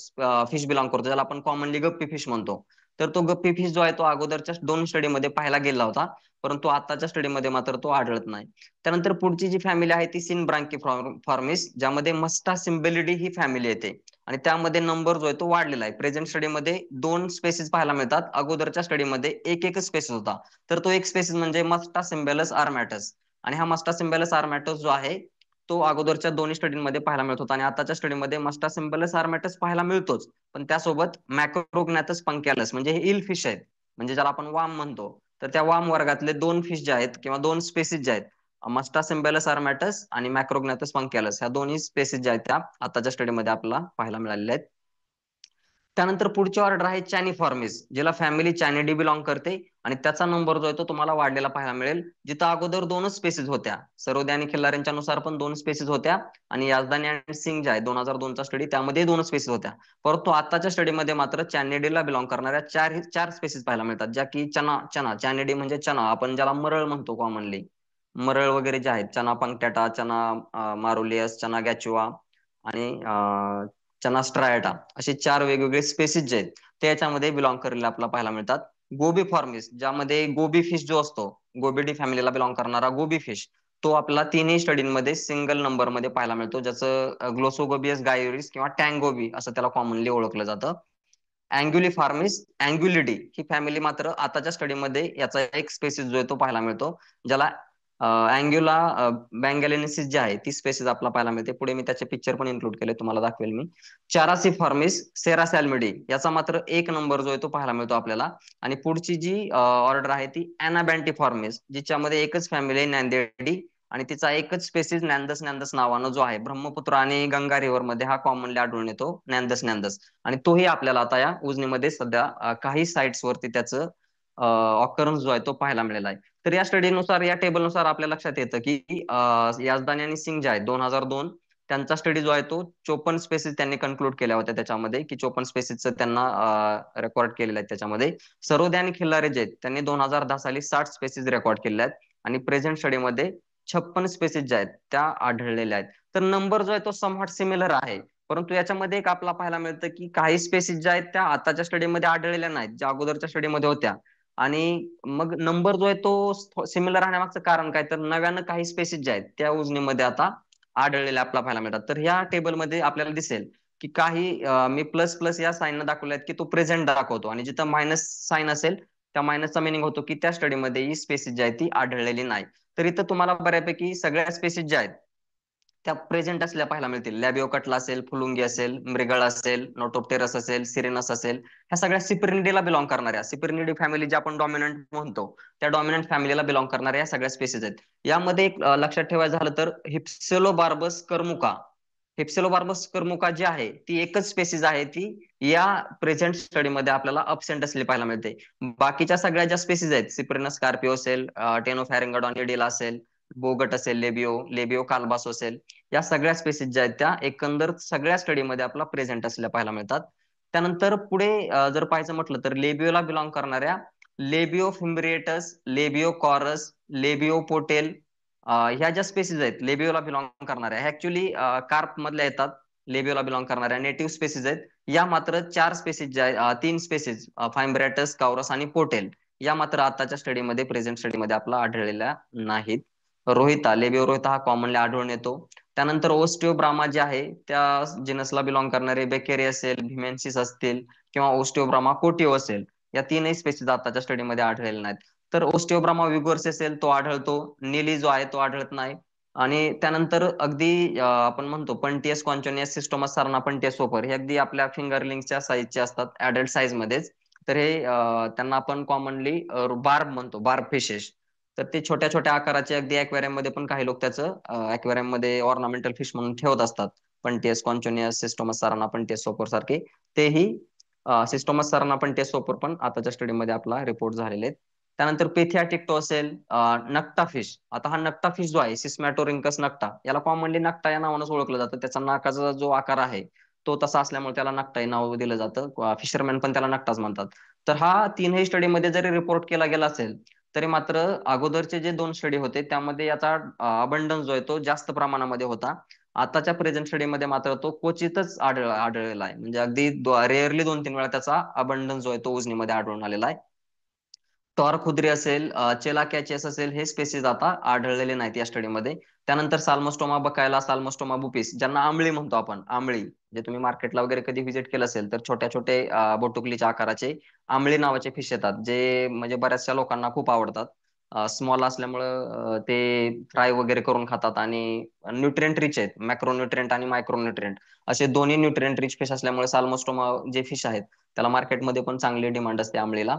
फिश बिलॉंग करतो, ज्याला आपण कॉमनली गप्पी फिश म्हणतो. तर तो गप्पी फिश जो आहे तो अगोदरच्या दोन स्टडीमध्ये पाहायला गेला होता, परंतु आताच्या स्टडीमध्ये मात्र तो आढळत नाही. त्यानंतर पुढची जी फॅमिली आहे ती सिनब्रांकिफॉर्मिस, ज्यामध्ये मस्टा सिम्बेलिडी ही फॅमिली येते. आणि त्यामध्ये नंबर जो आहे तो वाढलेला आहे. प्रेझेंट स्टडीमध्ये दोन स्पेसिस पाहायला मिळतात, अगोदरच्या स्टडीमध्ये एक स्पेसिस होता. तर तो एक स्पेसिस म्हणजे मस्टा सिम्बेलस आर्मॅटस. आणि हा मस्टा सिम्बेलस आर्मॅटस जो आहे तो अगोदरच्या दोन्ही स्टडीमध्ये पाहायला मिळत होता आणि आताच्या स्टडीमध्ये मस्टा सिम्बेलस आर्मॅटस पाहायला मिळतोच. पण त्यासोबत मॅक्रोग्नॅथस पंकॅलस म्हणजे हे इल फिश आहेत, म्हणजे ज्याला आपण वाम म्हणतो. तर त्या वाम वर्गातले दोन फिश जे आहेत किंवा दोन स्पेसिस जे आहेत, मस्टा सिम्बेलस आर्मॅटस आणि मॅक्रोग्नॅथस पंकॅलस, ह्या दोन्ही स्पेसिस ज्या आहेत त्या आताच्या स्टडीमध्ये आपल्याला पाहायला मिळालेल्या आहेत. त्यानंतर पुढची ऑर्डर आहे चॅनिफॉर्मिस, जिला फॅमिली चॅनिडी बिलॉंग करते. आणि त्याचा नंबर जो आहे तो तुम्हाला वाढलेला पाहायला मिळेल, जिथं अगोदर दोनच स्पेसिस होत्या. सरोदे आणि खिल्लारेंच्या नुसार पण दोन स्पेसिस होत्या. आणि याजदानी आणि सिंग जे आहे 2002 चा स्टडी त्यामध्ये दोन स्पेसिस होत्या. परंतु आताच्या स्टडीमध्ये मात्र चॅनिडीला बिलॉंग करणाऱ्या चार स्पेसिस पाहायला मिळतात, ज्या की चॅनिडी म्हणजे चना, आपण ज्याला मरळ म्हणतो कॉमनली. मरळ वगैरे जे आहेत, चना पंक्टॅटा, चना मारुलियस, चना गॅचुआ आणि चना स्ट्रायटा, असे चार वेगवेगळे स्पेसिस जे आहेत ते याच्यामध्ये बिलॉंग करायला आपल्याला पाहायला मिळतात. गोबी फॉर्मिस, ज्यामध्ये गोबी फिश जो असतो, गोबीडी फॅमिलीला बिलॉंग करणारा गोबी फिश, तो आपला तिन्ही स्टडीमध्ये सिंगल नंबर मध्ये पाहायला मिळतो, ज्याचं ग्लोसोगोबियस गायोरिस किंवा टँगोबी असं त्याला कॉमनली ओळखलं जातं. अँग्युलिडी ही फॅमिली मात्र आताच्या स्टडीमध्ये याचा एक स्पेसिस जो आहे तो पाहायला मिळतो, ज्याला अँग्युला बँगॅलेनेसिस जी आहे ती स्पेसिस आपल्याला पाहायला मिळते. पुढे मी त्याचे पिक्चर पण इन्क्लूड केले, तुम्हाला दाखवेल मी. चॅरासिफॉर्मिस सेरासॅल्मिडी याचा मात्र एक नंबर जो आहे तो पाहायला मिळतो आपल्याला. आणि पुढची जी ऑर्डर आहे ती अॅनाबॅन्टिफॉर्मिस, जिच्यामध्ये एकच फॅमिली आहे नॅन्देडी, आणि तिचा एकच स्पेसिस नॅन्दस नावानं जो आहे ब्रह्मपुत्र आणि गंगा रिव्हर मध्ये हा कॉमनली आढळून येतो, नॅन्दस. आणि तोही आपल्याला आता या उजनीमध्ये सध्या काही साइट्स वरती त्याचं ऑकरन्स जो आहे तो पाहायला मिळाला आहे. तर या स्टडीनुसार, या टेबलनुसार आपल्या लक्षात येतं की याजदानी आणि सिंग जे आहेत 2002, त्यांचा स्टडी जो आहे तो 54 स्पेसिस त्यांनी कन्क्लूड केल्या होत्या त्याच्यामध्ये, की 54 स्पेसिसचं त्यांना रेकॉर्ड केलेलं आहे त्याच्यामध्ये. सरोदे आणि खिल्लारे जे आहेत त्यांनी 2010 साली 60 स्पेसिस रेकॉर्ड केलेल्या आहेत. आणि प्रेझेंट स्टडीमध्ये 56 स्पेसिस ज्या आहेत त्या आढळलेल्या आहेत. तर नंबर जो आहे तो समहाट सिमिलर आहे. परंतु याच्यामध्ये एक आपल्याला पाहायला मिळतं की काही स्पेसिस ज्या आहेत त्या आताच्या स्टडीमध्ये आढळलेल्या नाहीत, ज्या अगोदरच्या स्टडीमध्ये होत्या. आणि मग नंबर जो आहे तो सिमिलर राहण्यामागचं कारण काय, तर नव्यानं काही स्पेसिस ज्या आहेत त्या उजनीमध्ये आता आढळलेल्या आपल्याला पाहायला मिळतात. तर ह्या टेबलमध्ये आपल्याला दिसेल की काही मी प्लस प्लस या साईन दाखवल्यात की तो प्रेझेंट दाखवतो, आणि जिथं मायनस साईन असेल त्या मायनसचा मिनिंग होतो की त्या स्टडीमध्ये ही स्पेसिस जी आहे ती आढळलेली नाही. तर इथं तुम्हाला बऱ्यापैकी सगळ्या स्पेसिस ज्या आहेत त्या प्रेझेंट असल्या पाहायला मिळतील. लॅबिओकटला असेल, फुलुंगी असेल, मृगळ असेल, नोटोप्टेरस असेल, सिरेनस असेल, ह्या सगळ्या सिप्रिनिडीला बिलॉंग करणाऱ्या, सिप्रिनिडी फॅमिली जी आपण डॉमिनंट म्हणतो त्या डॉमिनंट फॅमिलीला बिलॉंग करणाऱ्या या सगळ्या स्पेसिस आहेत. यामध्ये एक लक्षात ठेवायचं झालं तर हिप्सेलोबार्बस कर्मुका जी आहे ती एकच स्पेसिस आहे, ती या प्रेझेंट स्टडीमध्ये आपल्याला अबसेंट असली पाहायला मिळते. बाकीच्या सगळ्या ज्या स्पेसिस आहेत, सिप्रिनस कार्पिओ असेल, टेनोफॅरिंगडॉन इडिला असेल, बोगट असेल, लेबिओ काल्बासो असेल, या सगळ्या स्पेसिस ज्या आहेत त्या एकंदर सगळ्या स्टडीमध्ये आपल्याला प्रेझेंट असलेल्या पाहायला मिळतात. त्यानंतर पुढे जर पाहायचं म्हटलं तर लेबियोला बिलॉंग करणाऱ्या लेबिओ फिम्ब्रिएटस, लेबिओ कॉरस, लेबिओ पोटेल, ह्या ज्या स्पेसीज आहेत लेबिओला बिलॉंग करणाऱ्या, ह्या ऍक्च्युली कार्प मधल्या येतात. लेबिओला बिलॉंग करणाऱ्या नेटिव्ह स्पेसीज आहेत. या मात्र चार स्पेसीज ज्या तीन स्पेसीज फाइम्ब्रेटस, काउरस आणि पोटेल, या मात्र आताच्या स्टडीमध्ये प्रेझेंट स्टडीमध्ये आपला आढळलेल्या नाहीत. रोहिता, लेबिओ रोहिता हा कॉमनली आढळून येतो. त्यानंतर ओस्टिओब्रामा जे आहे त्या जिनसला बिलॉंग करणारे बेकेरी असेल, भिमेन्सिस असतील किंवा ओस्टिओब्रामा कोटिओ असेल, या तीनही स्पेसीज आताच्या स्टडीमध्ये आढळलेल्या नाहीत. तर ओस्टिओब्रामा विगोर्स असेल तो आढळतो, निली जो आहे तो आढळत नाही. आणि त्यानंतर अगदी आपण म्हणतो पंटियस कॉन्चोनियस, सिस्टोमस सारना, पंटियस सोपर, हे अगदी आपल्या फिंगरलिंगच्या साईजचे असतात, ऍडल्ट साईज मध्येच. तर हे त्यांना आपण कॉमनली बार्ब म्हणतो, बार्ब फिशेस. तर ते छोट्या छोट्या आकाराचे अगदी अक्वेरियम मध्ये पण काही लोक त्याचं अक्वेरियम मध्ये ऑर्नामेंटल फिश म्हणून ठेवत असतात. पंटियस कॉन्चोनियस, सिस्टोमस साराना, पंटियस सोपर सारखे तेही सिस्टोमस साराना, पंटियस सोपर पण आताच्या स्टडीमध्ये आपला रिपोर्ट झालेले आहेत. त्यानंतर पेथिया टिक्टो असेल, नक्टा फिश. आता हा नक्टा फिश जो आहे सिस्मॅटोरिंकस नक्टा, याला कॉमनली नक्टा या नावानंच ओळखलं जातं. त्याचा नाकाचा जो आकार आहे तो तसा असल्यामुळे त्याला नक्टा हे नाव दिलं जातं. फिशरमॅन पण त्याला नक्टाच म्हणतात. तर हा तीनही स्टडीमध्ये जरी रिपोर्ट केला गेला असेल तरी मात्र अगोदरचे जे दोन स्टडी होते त्यामध्ये याचा अबंडन्स जो आहे तो जास्त प्रमाणामध्ये होता. आताच्या प्रेझेंट स्टडीमध्ये मात्र तो क्वचितच आढळलेला आहे. म्हणजे अगदी रेअरली 2-3 वेळा त्याचा अबंडन्स जो आहे तो उजनीमध्ये आढळून आलेला आहे. टॉर खुद्री असेल, चेला कॅचेस असेल, हे स्पेसीज आता आढळलेले नाहीत या स्टडीमध्ये. त्यानंतर साल्मोस्टोमा बकायला, साल्मोस्टोमा बुपिस, ज्यांना आंबळी म्हणतो आपण, आंबळी, जे तुम्ही मार्केटला वगैरे कधी व्हिजिट केलं असेल तर छोट्या छोटे बोटुकलीच्या आकाराचे आंबळी नावाचे फिश येतात, जे म्हणजे बऱ्याचशा लोकांना खूप आवडतात. स्मॉल असल्यामुळं ते फ्राय वगैरे करून खातात आणि न्यूट्रिएंट रिच आहेत. मॅक्रोन्यूट्रिएंट आणि मायक्रोन्यूट्रिएंट असे दोन्ही न्यूट्रिएंट रिच फिश असल्यामुळे साल्मोस्टोमा जे फिश आहेत त्याला मार्केटमध्ये पण चांगली डिमांड असते आंबळीला.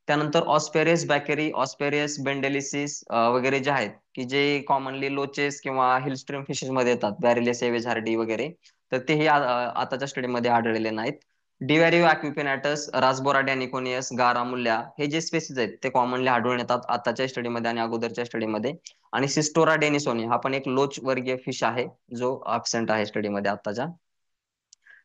त्यानंतर ऑस्पेरियस बॅकेरी, ऑस्पेरियस बेंडेलिसिस वगैरे जे आहेत की जे कॉमनली लोचेस किंवा हिलस्ट्रीम फिशेस मध्ये येतात, बॅरिलियस एव्हेज हार्डी वगैरे, तर तेही आताच्या स्टडीमध्ये आढळलेले नाहीत. डिव्हॅरिओ अक्युपिनॅटस, रासबोरा डॅनिकोनियस, गारामुल्या, हे जे स्पेसीज आहेत ते कॉमनली आढळून येतात आताच्या स्टडीमध्ये आणि अगोदरच्या स्टडीमध्ये. आणि सिस्टोरा डेनिसोनी हा पण एक लोच वर्गीय फिश आहे जो अब्सेंट आहे स्टडीमध्ये आताच्या.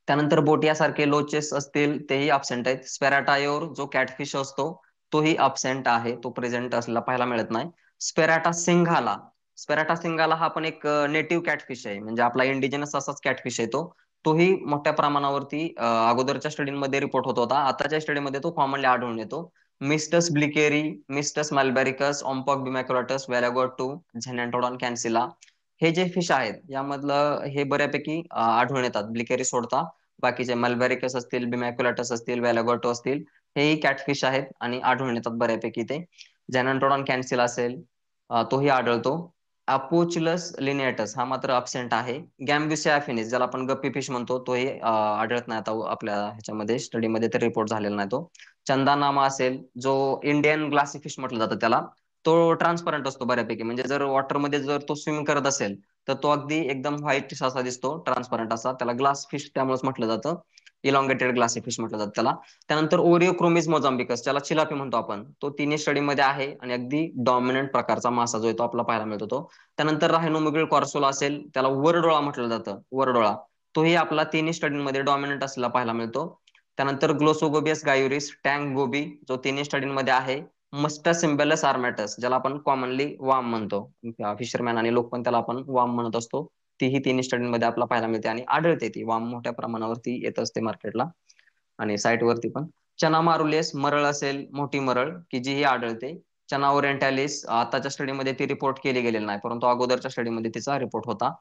त्यानंतर बोटिया सारखे लोचेस असतील तेही अब्सेंट आहेत. स्पेराटायोर जो कॅटफिश असतो तोही अब्सेंट आहे, तो प्रेझेंट असलेला पाहायला मिळत नाही. स्पेराटा सिंघाला, स्पेराटा सिंघाला हा पण एक नेटिव्ह कॅटफिश आहे, म्हणजे आपला इंडिजिनस असाच कॅटफिश आहे तो. तोही मोठ्या प्रमाणावरती अगोदरच्या स्टडीमध्ये रिपोर्ट होत होता, आताच्या स्टडीमध्ये तो कॉमनली आढळून येतो. मिस्टस ब्लिकेरी, मिस्टस मॅल्बॅरिकस, ऑम्पॉक बिमॅक्रोटस, व्हॅलागोटू, झेनॅन्टोडॉन कॅन्सिला, हे जे फिश आहेत यामधलं हे बऱ्यापैकी आढळून येतात ब्लिकेरी सोडता. बाकीचे मल्बॅरिकस असतील, बिमॅक्युलाटस असतील, व्हॅलागोटो असतील, हेही कॅटफिश आहेत आणि आढळून येतात बऱ्यापैकी ते. झॅनॅन्टोडॉन कॅन्सिला असेल, तोही आढळतो. अपोचिलस लिनिएटस हा मात्र अब्सेंट आहे. गॅम्ब्युसिया फिनिस, ज्याला आपण गप्पी फिश म्हणतो, तोही आढळत नाही आता आपल्या ह्याच्यामध्ये स्टडीमध्ये तर रिपोर्ट झालेला नाही तो. चंदानामा असेल, जो इंडियन ग्लासी फिश म्हटलं जातं त्याला, तो ट्रान्सपरंट असतो बऱ्यापैकी, म्हणजे जर वॉटरमध्ये जर तो स्विम करत असेल तर तो अगदी एकदम व्हाईट असा दिसतो, ट्रान्सपरंट असा. त्याला ग्लास फिश त्यामुळेच म्हटलं जातं, इलॉंगेटेड ग्लासी फिश म्हटलं जातं त्याला. त्यानंतर ओरिओक्रोमिस मोझाम्बिकस, ज्याला चिलापी म्हणतो आपण, तो तिन्ही स्टडीमध्ये आहे आणि अगदी डॉमिनंट प्रकारचा मासा जो आहे तो आपला पाहायला मिळतो तो. त्यानंतर रायनोमुगिल कॉर्सोला असेल, त्याला वरडोळा म्हटलं जातं, वरडोळा, तोही आपला तिन्ही स्टडीमध्ये डॉमिनंट असलेला पाहायला मिळतो. त्यानंतर ग्लोसोगोबियस गायुरिस, टँग गोबी, जो तिन्ही स्टडीमध्ये आहे. मस्टासिम्बेलस आर्मॅटस, ज्याला आपण कॉमनली वाम म्हणतो, फिशरमॅन आणि लोक पण त्याला आपण वाम म्हणत असतो, तीही तिन्ही स्टडीमध्ये आपला पाहायला मिळते आणि आढळते. ती वाम मोठ्या प्रमाणावरती येत असते मार्केटला आणि साईट वरती पण. चना मारुलेस, मरळ असेल, मोठी मरळ की जी ही आढळते. चना ओरिएंटालिस आताच्या स्टडीमध्ये ती रिपोर्ट केली गेलेली नाही, परंतु अगोदरच्या स्टडीमध्ये तिचा रिपोर्ट होता.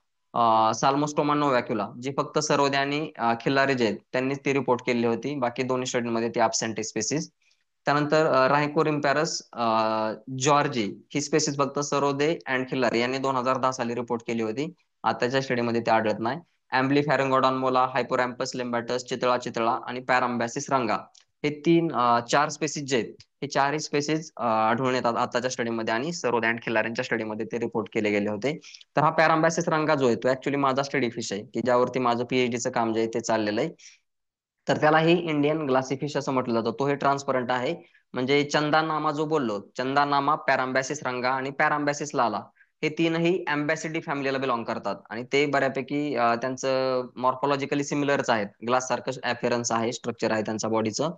साल्मोस्टोमा नोव्हॅक्युला, जी फक्त सरोदे आणि खिल्लारी जे आहेत त्यांनीच ती रिपोर्ट केली होती, बाकी दोन्ही स्टडीमध्ये ती अब्सेंट स्पेसिस. त्यानंतर रायकोरिम्पॅरस जॉर्जी, ही स्पेसिस फक्त सरोदे अँड खिल्लारी यांनी 2010 साली रिपोर्ट केली होती, आताच्या स्टडीमध्ये ते आढळत नाही. अँब्ली फॅरंगोडॉन मोला, हायपोरॅम्पस लिम्बॅटस, चितळा चितळा आणि पॅराम्बॅसिस रंगा, हे चार स्पेसिस जे आहेत हे चारही स्पेसिस आढळून येतात आताच्या स्टडीमध्ये आणि सरोदे अँड खिल्लारींच्या स्टडीमध्ये ते रिपोर्ट केले गेले होते. तर हा पॅराम्बॅसिस रंगा जो आहे तो ऍक्च्युली माझा स्टडी फिश आहे, की ज्यावरती माझं पीएचडीचं काम जे आहे ते चाललेलं आहे. तर त्यालाही इंडियन ग्लासी फिश असं म्हटलं जातं. तो हे ट्रान्सपरंट आहे, म्हणजे चंदा नामा जो बोललो, चंदा नामा, पॅराम्बॅसिस रंगा आणि पॅराम्बॅसिस लाला, हे तीनही अँबॅसिडी फॅमिलीला बिलॉंग करतात आणि ते बऱ्यापैकी त्यांचं मॉर्फॉलॉजिकली सिमिलरच आहेत. ग्लास सारखं अपिअरन्स आहे, स्ट्रक्चर आहे त्यांच्या बॉडीचं.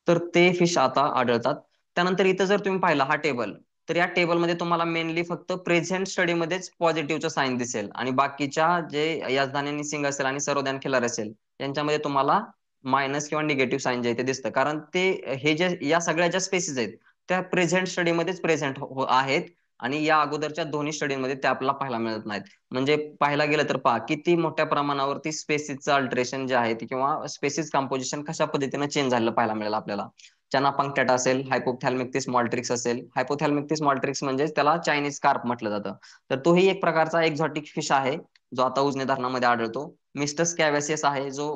तर ते फिश आता आढळतात. त्यानंतर इथं जर तुम्ही पाहिला हा टेबल, तर या टेबलमध्ये तुम्हाला मेनली फक्त प्रेझेंट स्टडीमध्येच पॉझिटिव्हचं साईन दिसेल आणि बाकीच्या जे याजदानी निसिंग असेल आणि सर्वोदयान खिलार असेल यांच्यामध्ये तुम्हाला मायनस किंवा निगेटिव्ह साईन जे ते दिसतं. कारण ते हे जे या सगळ्या ज्या स्पेसिस आहेत त्या प्रेझेंट स्टडीमध्येच प्रेझेंट आहेत आणि या अगोदरच्या दोन्ही स्टडीमध्ये ते आपल्याला पाहायला मिळत नाहीत. म्हणजे पाहायला गेलं तर पहा किती मोठ्या प्रमाणावरती स्पेसिसचं अल्टरेशन जे आहे किंवा स्पेसिस कंपोजिशन कशा पद्धतीने चेंज झालेलं पाहायला मिळेल आपल्याला. चना पंक्टॅटा असेल, हायपोथॅल्मिक स्मॉल असेल. हायपोथॅल्मिक स्मॉल म्हणजे त्याला चायनीज कार्प म्हटलं जातं. तर तोही एक प्रकारचा एक्झॉटिक फिश आहे जो आता उजनी धरणामध्ये आढळतो. मिस्टस कॅव्हेसियस आहे जो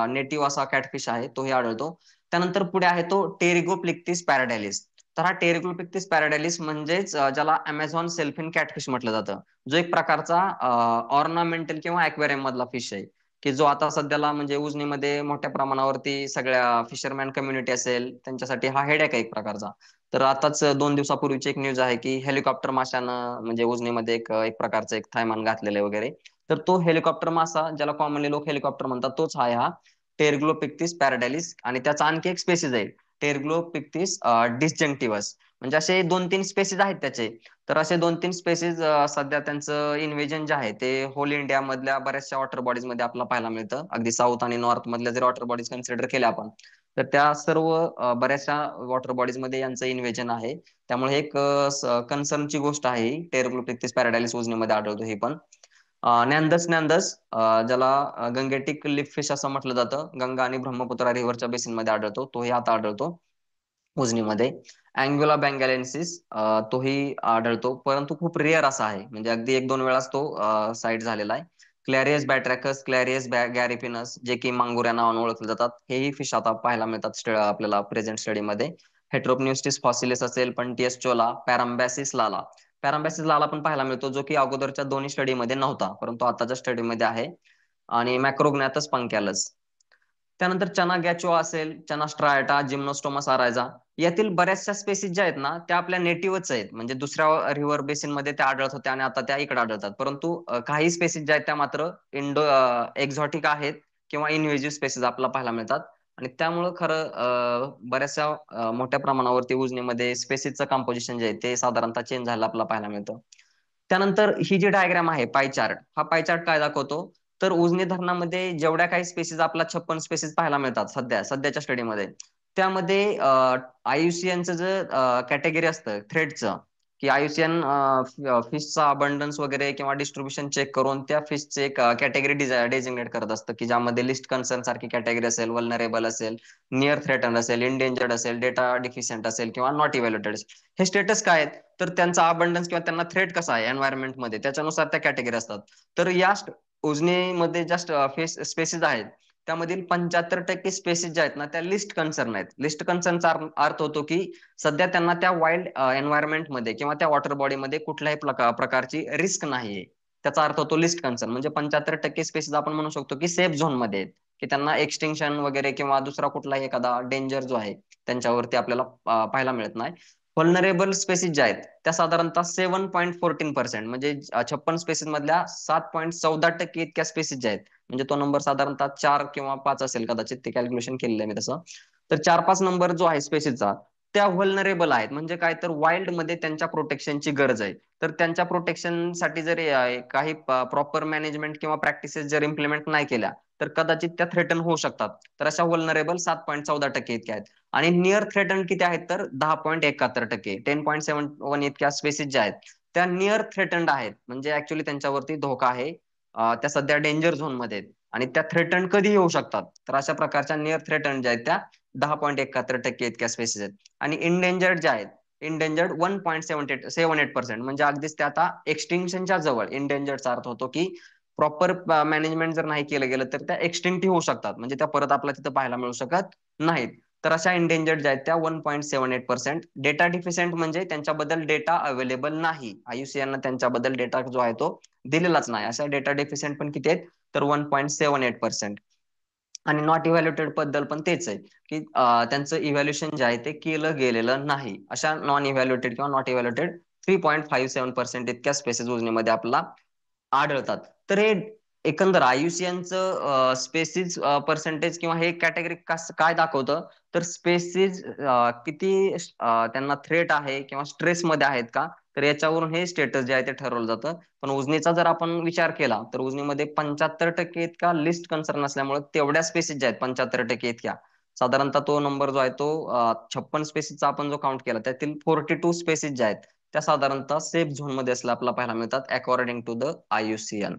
नेटिव्ह असा कॅटफिश आहे, तोही आढळतो. त्यानंतर पुढे आहे तो टेरिगोप्लिक्टिस पॅराडायलिस. तर हा टेरिगोप्लिक्टिस पॅराडायलिस म्हणजेच ज्याला अमेझॉन सेल्फिन कॅटफिश म्हटलं जातं, जो एक प्रकारचा ऑर्नामेंटल किंवा अक्वेरियम मधला फिश आहे, की जो आता सध्याला म्हणजे उजनीमध्ये मोठ्या प्रमाणावरती सगळ्या फिशरमॅन कम्युनिटी असेल त्यांच्यासाठी हा हेडेक आहे एक प्रकारचा. तर आताच 2 दिवसापूर्वीची एक न्यूज आहे की हेलिकॉप्टर माशानं म्हणजे उजनीमध्ये एक प्रकारचं एक थैमान घातलेलं आहे वगैरे. तर तो हेलिकॉप्टर मासा ज्याला कॉमनली लोक हेलिकॉप्टर म्हणतात तोच आहे हा टेरग्लोपिक्टिस पॅराडायलिस. आणि त्याचा आणखी एक स्पेसिस आहे टेरग्लोपिक्टिस डिस्जंक्टिव्हस. म्हणजे असे 2-3 स्पेसिस आहेत त्याचे. तर असे 2-3 स्पेसिस सध्या त्यांचं इन्व्हेजन जे आहे ते होल इंडिया मधल्या बऱ्याचशा वॉटर बॉडीज मध्ये आपल्याला पाहायला मिळतं. अगदी साऊथ आणि नॉर्थ मधल्या जर वॉटर बॉडीज कन्सिडर केल्या आपण, तर त्या सर्व बऱ्याचशा वॉटर बॉडीज मध्ये यांचं इन्व्हेजन आहे. त्यामुळे एक कन्सर्नची गोष्ट आहे. टेरग्लोपिक्टिस पॅराडायलिस उजनीमध्ये आढळतो हे पण. नॅन्धस नॅन्धस ज्याला गंगेटिक लिफ फिश असं म्हटलं जातं, गंगा आणि ब्रह्मपुत्रा रिव्हरच्या बेसिन मध्ये आढळतो, तोही आता आढळतो उजनीमध्ये. अँग्युला बँगॅलेन्सिस तोही आढळतो, परंतु खूप रेअर असा आहे. म्हणजे अगदी 1-2 वेळाच तो साईट झालेला आहे. क्लॅरियस बॅट्रॅकस, क्लॅरियस गॅरिपिनस जे की मांगुर नावाने ओळखले जातात, हेही फिश आता पाहायला मिळतात आपल्याला प्रेझेंट स्टडीमध्ये. हेट्रोपन्युस्टिस फॉसिलिस असेल, पंटियस चोला, पॅराम्बॅसिस लाला. पॅराम्बॅसिस लाला पण पाहायला मिळतो जो की अगोदरच्या दोन्ही स्टडीमध्ये नव्हता परंतु आताच्या स्टडीमध्ये आहे. आणि मॅक्रोग्नॅथस पंकॅलस. त्यानंतर चना गॅचो असेल, चना स्ट्रायटा, जिम्नोस्टोमा सारायझा, यातील बऱ्याचशा स्पेसिस ज्या आहेत ना त्या आपल्या नेटिव्हच आहेत. म्हणजे दुसऱ्या रिव्हर बेसिन मध्ये त्या आढळत होत्या आणि आता त्या इकडे आढळतात. परंतु काही स्पेसिस ज्या आहेत त्या मात्र इंडो एक्झॉटिक आहेत किंवा इन्व्हेजिव्ह स्पेसिस आपल्याला पाहायला मिळतात. आणि त्यामुळं खरं बऱ्याचशा मोठ्या प्रमाणावरती उजनीमध्ये स्पेसिसचं कंपोजिशन जे आहे ते साधारणतः चेंज झालं आपल्याला पाहायला मिळतं. त्यानंतर ही जी डायग्राम आहे पाय चार्ट, हा पाय चार्ट काय दाखवतो, तर उजनी धरणामध्ये जेवढ्या काही स्पेसिस आपला 56 स्पेसिस पाहायला मिळतात सध्याच्या स्टडीमध्ये, त्यामध्ये आयुसीएनचं जे कॅटेगरी असतं थ्रेडचं, की आयुसीएन फिशचा अबंडन्स वगैरे किंवा डिस्ट्रीब्युशन चेक करून त्या फिशचे एक कॅटेगरी डेझिग्नेट करत असतं, की ज्यामध्ये लिस्ट कन्सर्न सारखी कॅटेगरी असेल, वल्नरेबल असेल, नियर थ्रेटन असेल, इंडेंजर्ड असेल, डेटा डिफिशियंट असेल किंवा नॉट इव्हॅल्युएटेड. हे स्टेटस काय आहेत, तर त्यांचा अबंडन्स किंवा त्यांना थ्रेट कसा आहे एन्व्हायरमेंट मध्ये त्याच्यानुसार त्या कॅटेगरी असतात. तर या उजनीमध्ये ज्या स्पेसिस आहेत त्यामधील 75% स्पेसिस ज्या आहेत ना त्या लिस्ट कन्सर्न आहेत. लिस्ट कन्सर्नचा अर्थ होतो की सध्या त्यांना त्या वाईल्ड एन्व्हायरमेंट मध्ये किंवा त्या वॉटर बॉडीमध्ये कुठल्याही प्रकारची रिस्क नाहीये. त्याचा अर्थ होतो लिस्ट कन्सर्न. म्हणजे 75% स्पेसिस आपण म्हणू शकतो की सेफ झोन मध्ये आहेत, की त्यांना एक्सटिंक्शन वगैरे किंवा दुसरा कुठलाही एखादा डेंजर जो आहे त्यांच्यावरती आपल्याला पाहायला मिळत नाही. व्हलनरेबल स्पेसिस ज्या आहेत त्या साधारणतः 7.14%, म्हणजे 56 स्पेसिस मधल्या 7.14% इतक्या स्पेसिस ज्या आहेत, म्हणजे तो नंबर साधारणतः 4 किंवा 5 असेल कदाचित, ते कॅल्क्युलेशन केलेलं आहे मी तसं. तर 4-5 नंबर जो आहे स्पेसिसचा त्या व्हलनरेबल आहेत. म्हणजे काय, तर वाईल्ड मध्ये त्यांच्या प्रोटेक्शनची गरज आहे. तर त्यांच्या प्रोटेक्शनसाठी जर काही प्रॉपर मॅनेजमेंट किंवा प्रॅक्टिसेस जर इम्प्लिमेंट नाही केल्या तर कदाचित त्या थ्रेटन होऊ शकतात. तर अशा व्हलनरेबल 7.14% इतक्या आहेत. आणि नियर थ्रेटन किती आहेत, तर 10.71%, 10.71 इतक्या स्पेसिस ज्या आहेत त्या नियर थ्रेटन्ड आहेत. म्हणजे ऍक्च्युली त्यांच्यावरती धोका आहे. त्या सध्या डेंजर झोन मध्ये आहेत आणि त्या थ्रेटन्ड कधी येऊ शकतात. तर अशा प्रकारच्या नियर थ्रेटन्ड ज्या आहेत त्या 10.71% इतक्या स्पेसिस आहेत. आणि इंडेंजर्ड ज्या आहेत, इंडेंजर्ड 1.78%, म्हणजे अगदीच त्या आता एक्सटिंक्शनच्या जवळ. इंडेंजर्डचा अर्थ होतो की प्रॉपर मॅनेजमेंट जर नाही केलं गेलं तर त्या एक्सटिंक्ट होऊ शकतात, म्हणजे त्या परत आपल्याला तिथं पाहायला मिळू शकत नाहीत. तर अशा इंडेंजर्ड ज्या आहेत त्या 1.78%. डेटा डिफिशियंट म्हणजे त्यांच्याबद्दल डेटा अवेलेबल नाही, आयुसीएन त्यांच्याबद्दल डेटा जो आहे तो दिलेलाच नाही. अशा डेटा डिफिशियंट पण किती आहेत, तर 1.78%. आणि नॉट इव्हॅल्युएटेड बद्दल पण तेच आहे की त्यांचं इव्हॅल्युएशन जे आहे ते केलं गेलेलं नाही. अशा नॉन इव्हॅल्युएटेड किंवा नॉट इव्हॅल्युएटेड 3.57% इतक्या स्पेसिस उजनीमध्ये आपल्याला आढळतात. तर हे एकंदर आयुसीएनचं स्पेसिस पर्सेंटेज किंवा हे कॅटेगरी काय दाखवतं, तर स्पेसिस किती त्यांना थ्रेट आहे किंवा स्ट्रेस मध्ये आहेत का, तर याच्यावरून हे स्टेटस जे आहे ते ठरवलं जातं. पण उजनीचा जर आपण विचार केला तर उजनीमध्ये 75% इतका लिस्ट कन्सर्न असल्यामुळे तेवढ्या स्पेसिस ज्या आहेत 75% इतक्या, साधारणतः तो नंबर जो आहे तो 56 स्पेसिसचा आपण जो काउंट केला त्यातील 42 स्पेसिस ज्या आहेत त्या साधारणतः सेफ झोन मध्ये असल्या आपल्याला पाहायला मिळतात अकॉर्डिंग टू द आयुसीएन.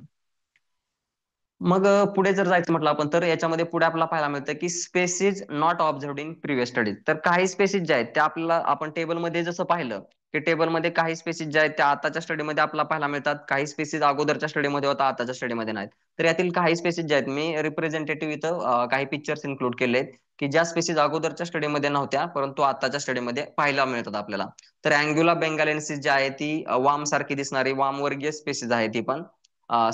मग पुढे जर जायचं म्हटलं आपण तर याच्यामध्ये पुढे आपल्याला पाहायला मिळतं की species not observed in previous studies. तर काही स्पेसिस ज्या आहेत त्या आपल्याला आपण टेबलमध्ये जसं पाहिलं की टेबलमध्ये काही स्पेसिस ज्या आहेत त्या आताच्या स्टडीमध्ये आपल्याला पाहायला मिळतात, काही स्पेसिस अगोदरच्या स्टडीमध्ये होता आताच्या स्टडीमध्ये नाहीत. तर यातील काही स्पेसिस ज्या आहेत मी रिप्रेझेंटेटिव्ह इथं काही पिक्चर्स इन्क्लूड केले की ज्या स्पेसिस अगोदरच्या स्टडीमध्ये नव्हत्या परंतु आताच्या स्टडीमध्ये पाहायला मिळतात आपल्याला. तर अँग्युला बेंगालेन्सिस जी आहे ती वाम सारखी दिसणारी वाम वर्गीय स्पेसिस आहे ती पण.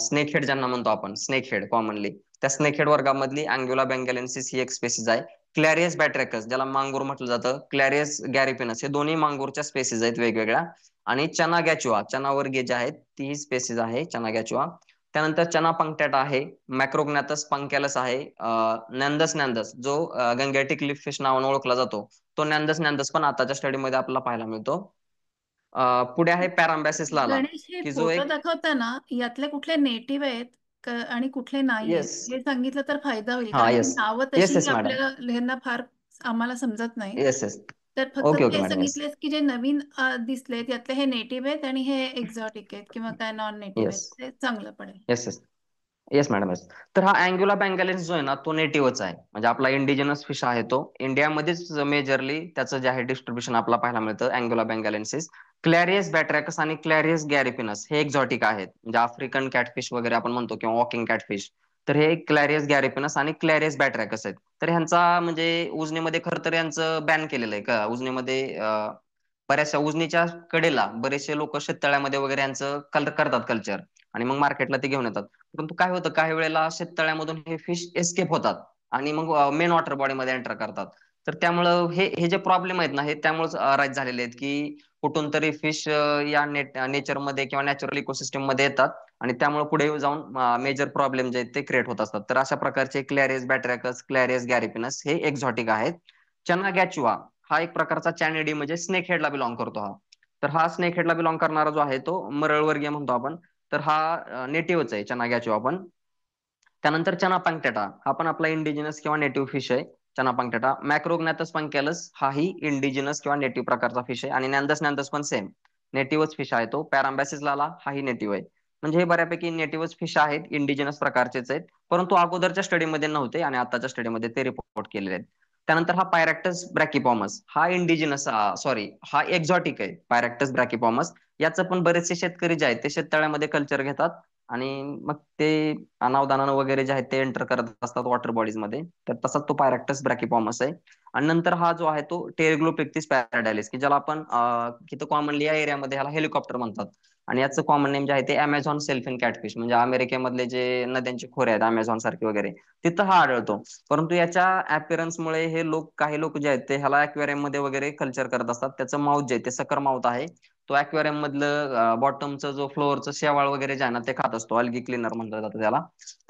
स्नेक हेड ज्यांना म्हणतो आपण, स्नेक हेड कॉमनली, त्या स्नेक हेड वर्गामधली अँग्युला बेंगालेन्सिस ही एक स्पेसिस आहे. क्लॅरियस बॅट्रॅकस ज्याला मांगूर म्हटलं जातं, क्लॅरियस गॅरिपिनस, हे दोन्ही मांगूरच्या स्पेसिस आहेत वेगवेगळ्या. आणि चना गॅचुआ, चना वर्गीय जे आहेत ती स्पेसिस आहे चना गॅचुआ. त्यानंतर चना पंक्टॅटा आहे, मॅक्रोग्नॅथस पंकॅलस आहे, नॅन्दस नॅन्दस जो गंगॅटिक लिफ फिश नावाने ओळखला जातो, तो नॅन्दस नॅन्दस पण आताच्या स्टडीमध्ये आपल्याला पाहायला मिळतो. पुढे आहे पॅराम्बॅसिस लाला, गणेश, हे की जो फोटो एक दाखवताना यातले कुठले नेटिव्ह आहेत आणि कुठले नाही आहेत येस. हे सांगितलं तर फायदा होईल, हा कारण ही येस. नावं येस तशी येस मॅडम. आपल्याला लिहायला फार आम्हाला समजत नाहीत. Yes yes. तर फक्त ओके ओके ते मॅडम. येस. सांगितलेस की जे नवीन दिसलेत यातले हे नेटिव्ह आहेत आणि हे एक्झॉटिक आहेत किंवा काय नॉन नेटिव्ह आहेत, येस. ते चांगलं पडेल. Yes yes. Yes madam. Yes. तर हा अँग्युला बँगॅलेन्स जो आहे ना तो नेटिव्हच आहे, म्हणजे आपला इंडिजिनस फिश आहे तो. इंडियामध्येच मेजरली त्याचं जे आहे डिस्ट्रीब्युशन आपल्याला पाहायला मिळतं अँग्युला बँगॅलेन्सिस. क्लॅरियस बॅट्रॅकस आणि क्लॅरियस गॅरिपिनस हे एक्झॉटिक आहेत, म्हणजे आफ्रिकन कॅटफिश वगैरे आपण म्हणतो किंवा वॉकिंग कॅटफिश. तर हे क्लॅरियस गॅरिपिनस आणि क्लॅरियस बॅट्रॅकस आहेत. तर ह्यांचा म्हणजे उजनीमध्ये खरं तर यांचं बॅन केलेलं आहे का उजनीमध्ये. बऱ्याचशा उजनीच्या कडेला बरेचसे लोक शेततळ्यामध्ये वगैरे यांचं करतात कल्चर आणि मग मार्केटला ते घेऊन येतात. परंतु काय होतं काही वेळेला शेततळ्यामधून हे फिश एस्केप होतात आणि मग मेन वॉटर बॉडीमध्ये एंटर करतात. तर त्यामुळं हे हे जे प्रॉब्लेम आहेत ना हे त्यामुळेच राईज झालेले आहेत की कुठून तरी फिश या नेचरमध्ये किंवा नॅचरल इकोसिस्टम मध्ये येतात आणि त्यामुळे पुढे जाऊन मेजर प्रॉब्लेम जे आहेत ते क्रिएट होत असतात. तर अशा प्रकारचे क्लॅरियस बॅट्रॅकस, क्लॅरियस गॅरिपिनस हे एक्झॉटिक आहेत. चना गॅचुआ हा एक प्रकारचा चॅनिडी म्हणजे स्नेक हेडला बिलॉंग करतो हा. तर हा स्नेक हेडला बिलॉंग करणारा जो आहे तो मरळ वर्गीय म्हणतो आपण. तर हा नेटिव्हच आहे चना गॅचुआ पण. त्यानंतर चना पंक्टेटा हा पण आपला इंडिजिनस किंवा नेटिव्ह फिश आहे. चना पंक्टेटा. मॅक्रोग्नॅथस पंकॅलस हाही इंडिजिनस किंवा नेटिव्ह प्रकारचा फिश आहे आणि नॅन्दस नॅन्दस पण सेम नेटिव्हच फिश आहे तो. पॅराम्बॅसिस लाला हाही नेटिव्ह आहे. म्हणजे हे बऱ्यापैकी नेटिव्हच फिश आहेत, इंडिजिनस प्रकारचेच आहेत, परंतु अगोदरच्या स्टडीमध्ये नव्हते आणि आताच्या स्टडीमध्ये ते रिपोर्ट केलेले आहेत. त्यानंतर हा पायरॅक्टस ब्रॅकिपॉमस हा इंडिजिनस, सॉरी हा एक्झॉटिक आहे पायरॅक्टस ब्रॅकिपॉमस. याचं पण बरेचसे शेतकरी जे आहेत ते शेततळ्यामध्ये कल्चर घेतात आणि मग ते अनावधानानं वगैरे जे आहेत ते एंटर करत असतात वॉटर बॉडीज मध्ये. तर तसाच तो पायरॅक्टस ब्रॅकिपॉमस आहे. आणि नंतर हा जो आहे तो टेरग्लोपिक्टिस पॅराडायलिस की ज्याला आपण कॉमनली या एरियामध्ये ह्याला हेलिकॉप्टर म्हणतात. आणि याचं कॉमन नेम जे आहे ते अमेझॉन सेल्फिन कॅटफिश, म्हणजे अमेरिकेमधले जे नद्यांचे खोरे आहेत अमेझॉन सारखे वगैरे तिथं हा आढळतो. परंतु याच्या अपीअरन्समुळे हे लोक, काही लोक जे आहेत ते ह्याला अक्वेरियम मध्ये वगैरे कल्चर करत असतात. त्याचं माउथ जे आहे ते सकर माउथ आहे. तो अक्वेरियम मधलं बॉटमचं जो फ्लोअरचं शेवाळ वगैरे जे आहे ना ते खात असतो, अल्गी क्लिनर म्हणलं जातं त्याला.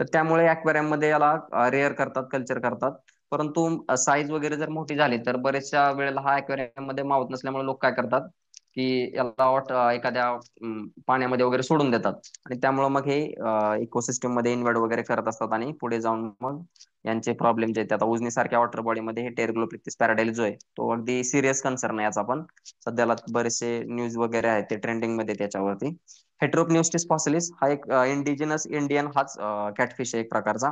तर त्यामुळे अक्वेरियम मध्ये याला रेअर करतात, कल्चर करतात. परंतु साईज वगैरे जर मोठी झाली तर बरेचशा वेळेला हा अक्वेरियम मध्ये मावत नसल्यामुळे लोक काय करतात की याला एखाद्या पाण्यामध्ये वगैरे सोडून देतात आणि त्यामुळे मग हे इकोसिस्टम मध्ये इन्व्हर्ट वगैरे करत असतात आणि पुढे जाऊन मग यांचे प्रॉब्लेम जे आहेत आता उजनी सारख्या वॉटर बॉडीमध्ये हे टेरग्लोपिक्टिस पॅराडाइल जो आहे तो अगदी सिरियस कन्सर्न आहे याचा पण. सध्याला बरेचसे न्यूज वगैरे आहेत ते ट्रेंडिंग मध्ये त्याच्यावरती. हेट्रोपन्युस्टिस फॉसिलिस हा एक इंडिजिनस इंडियन हाच कॅटफिश आहे एक प्रकारचा.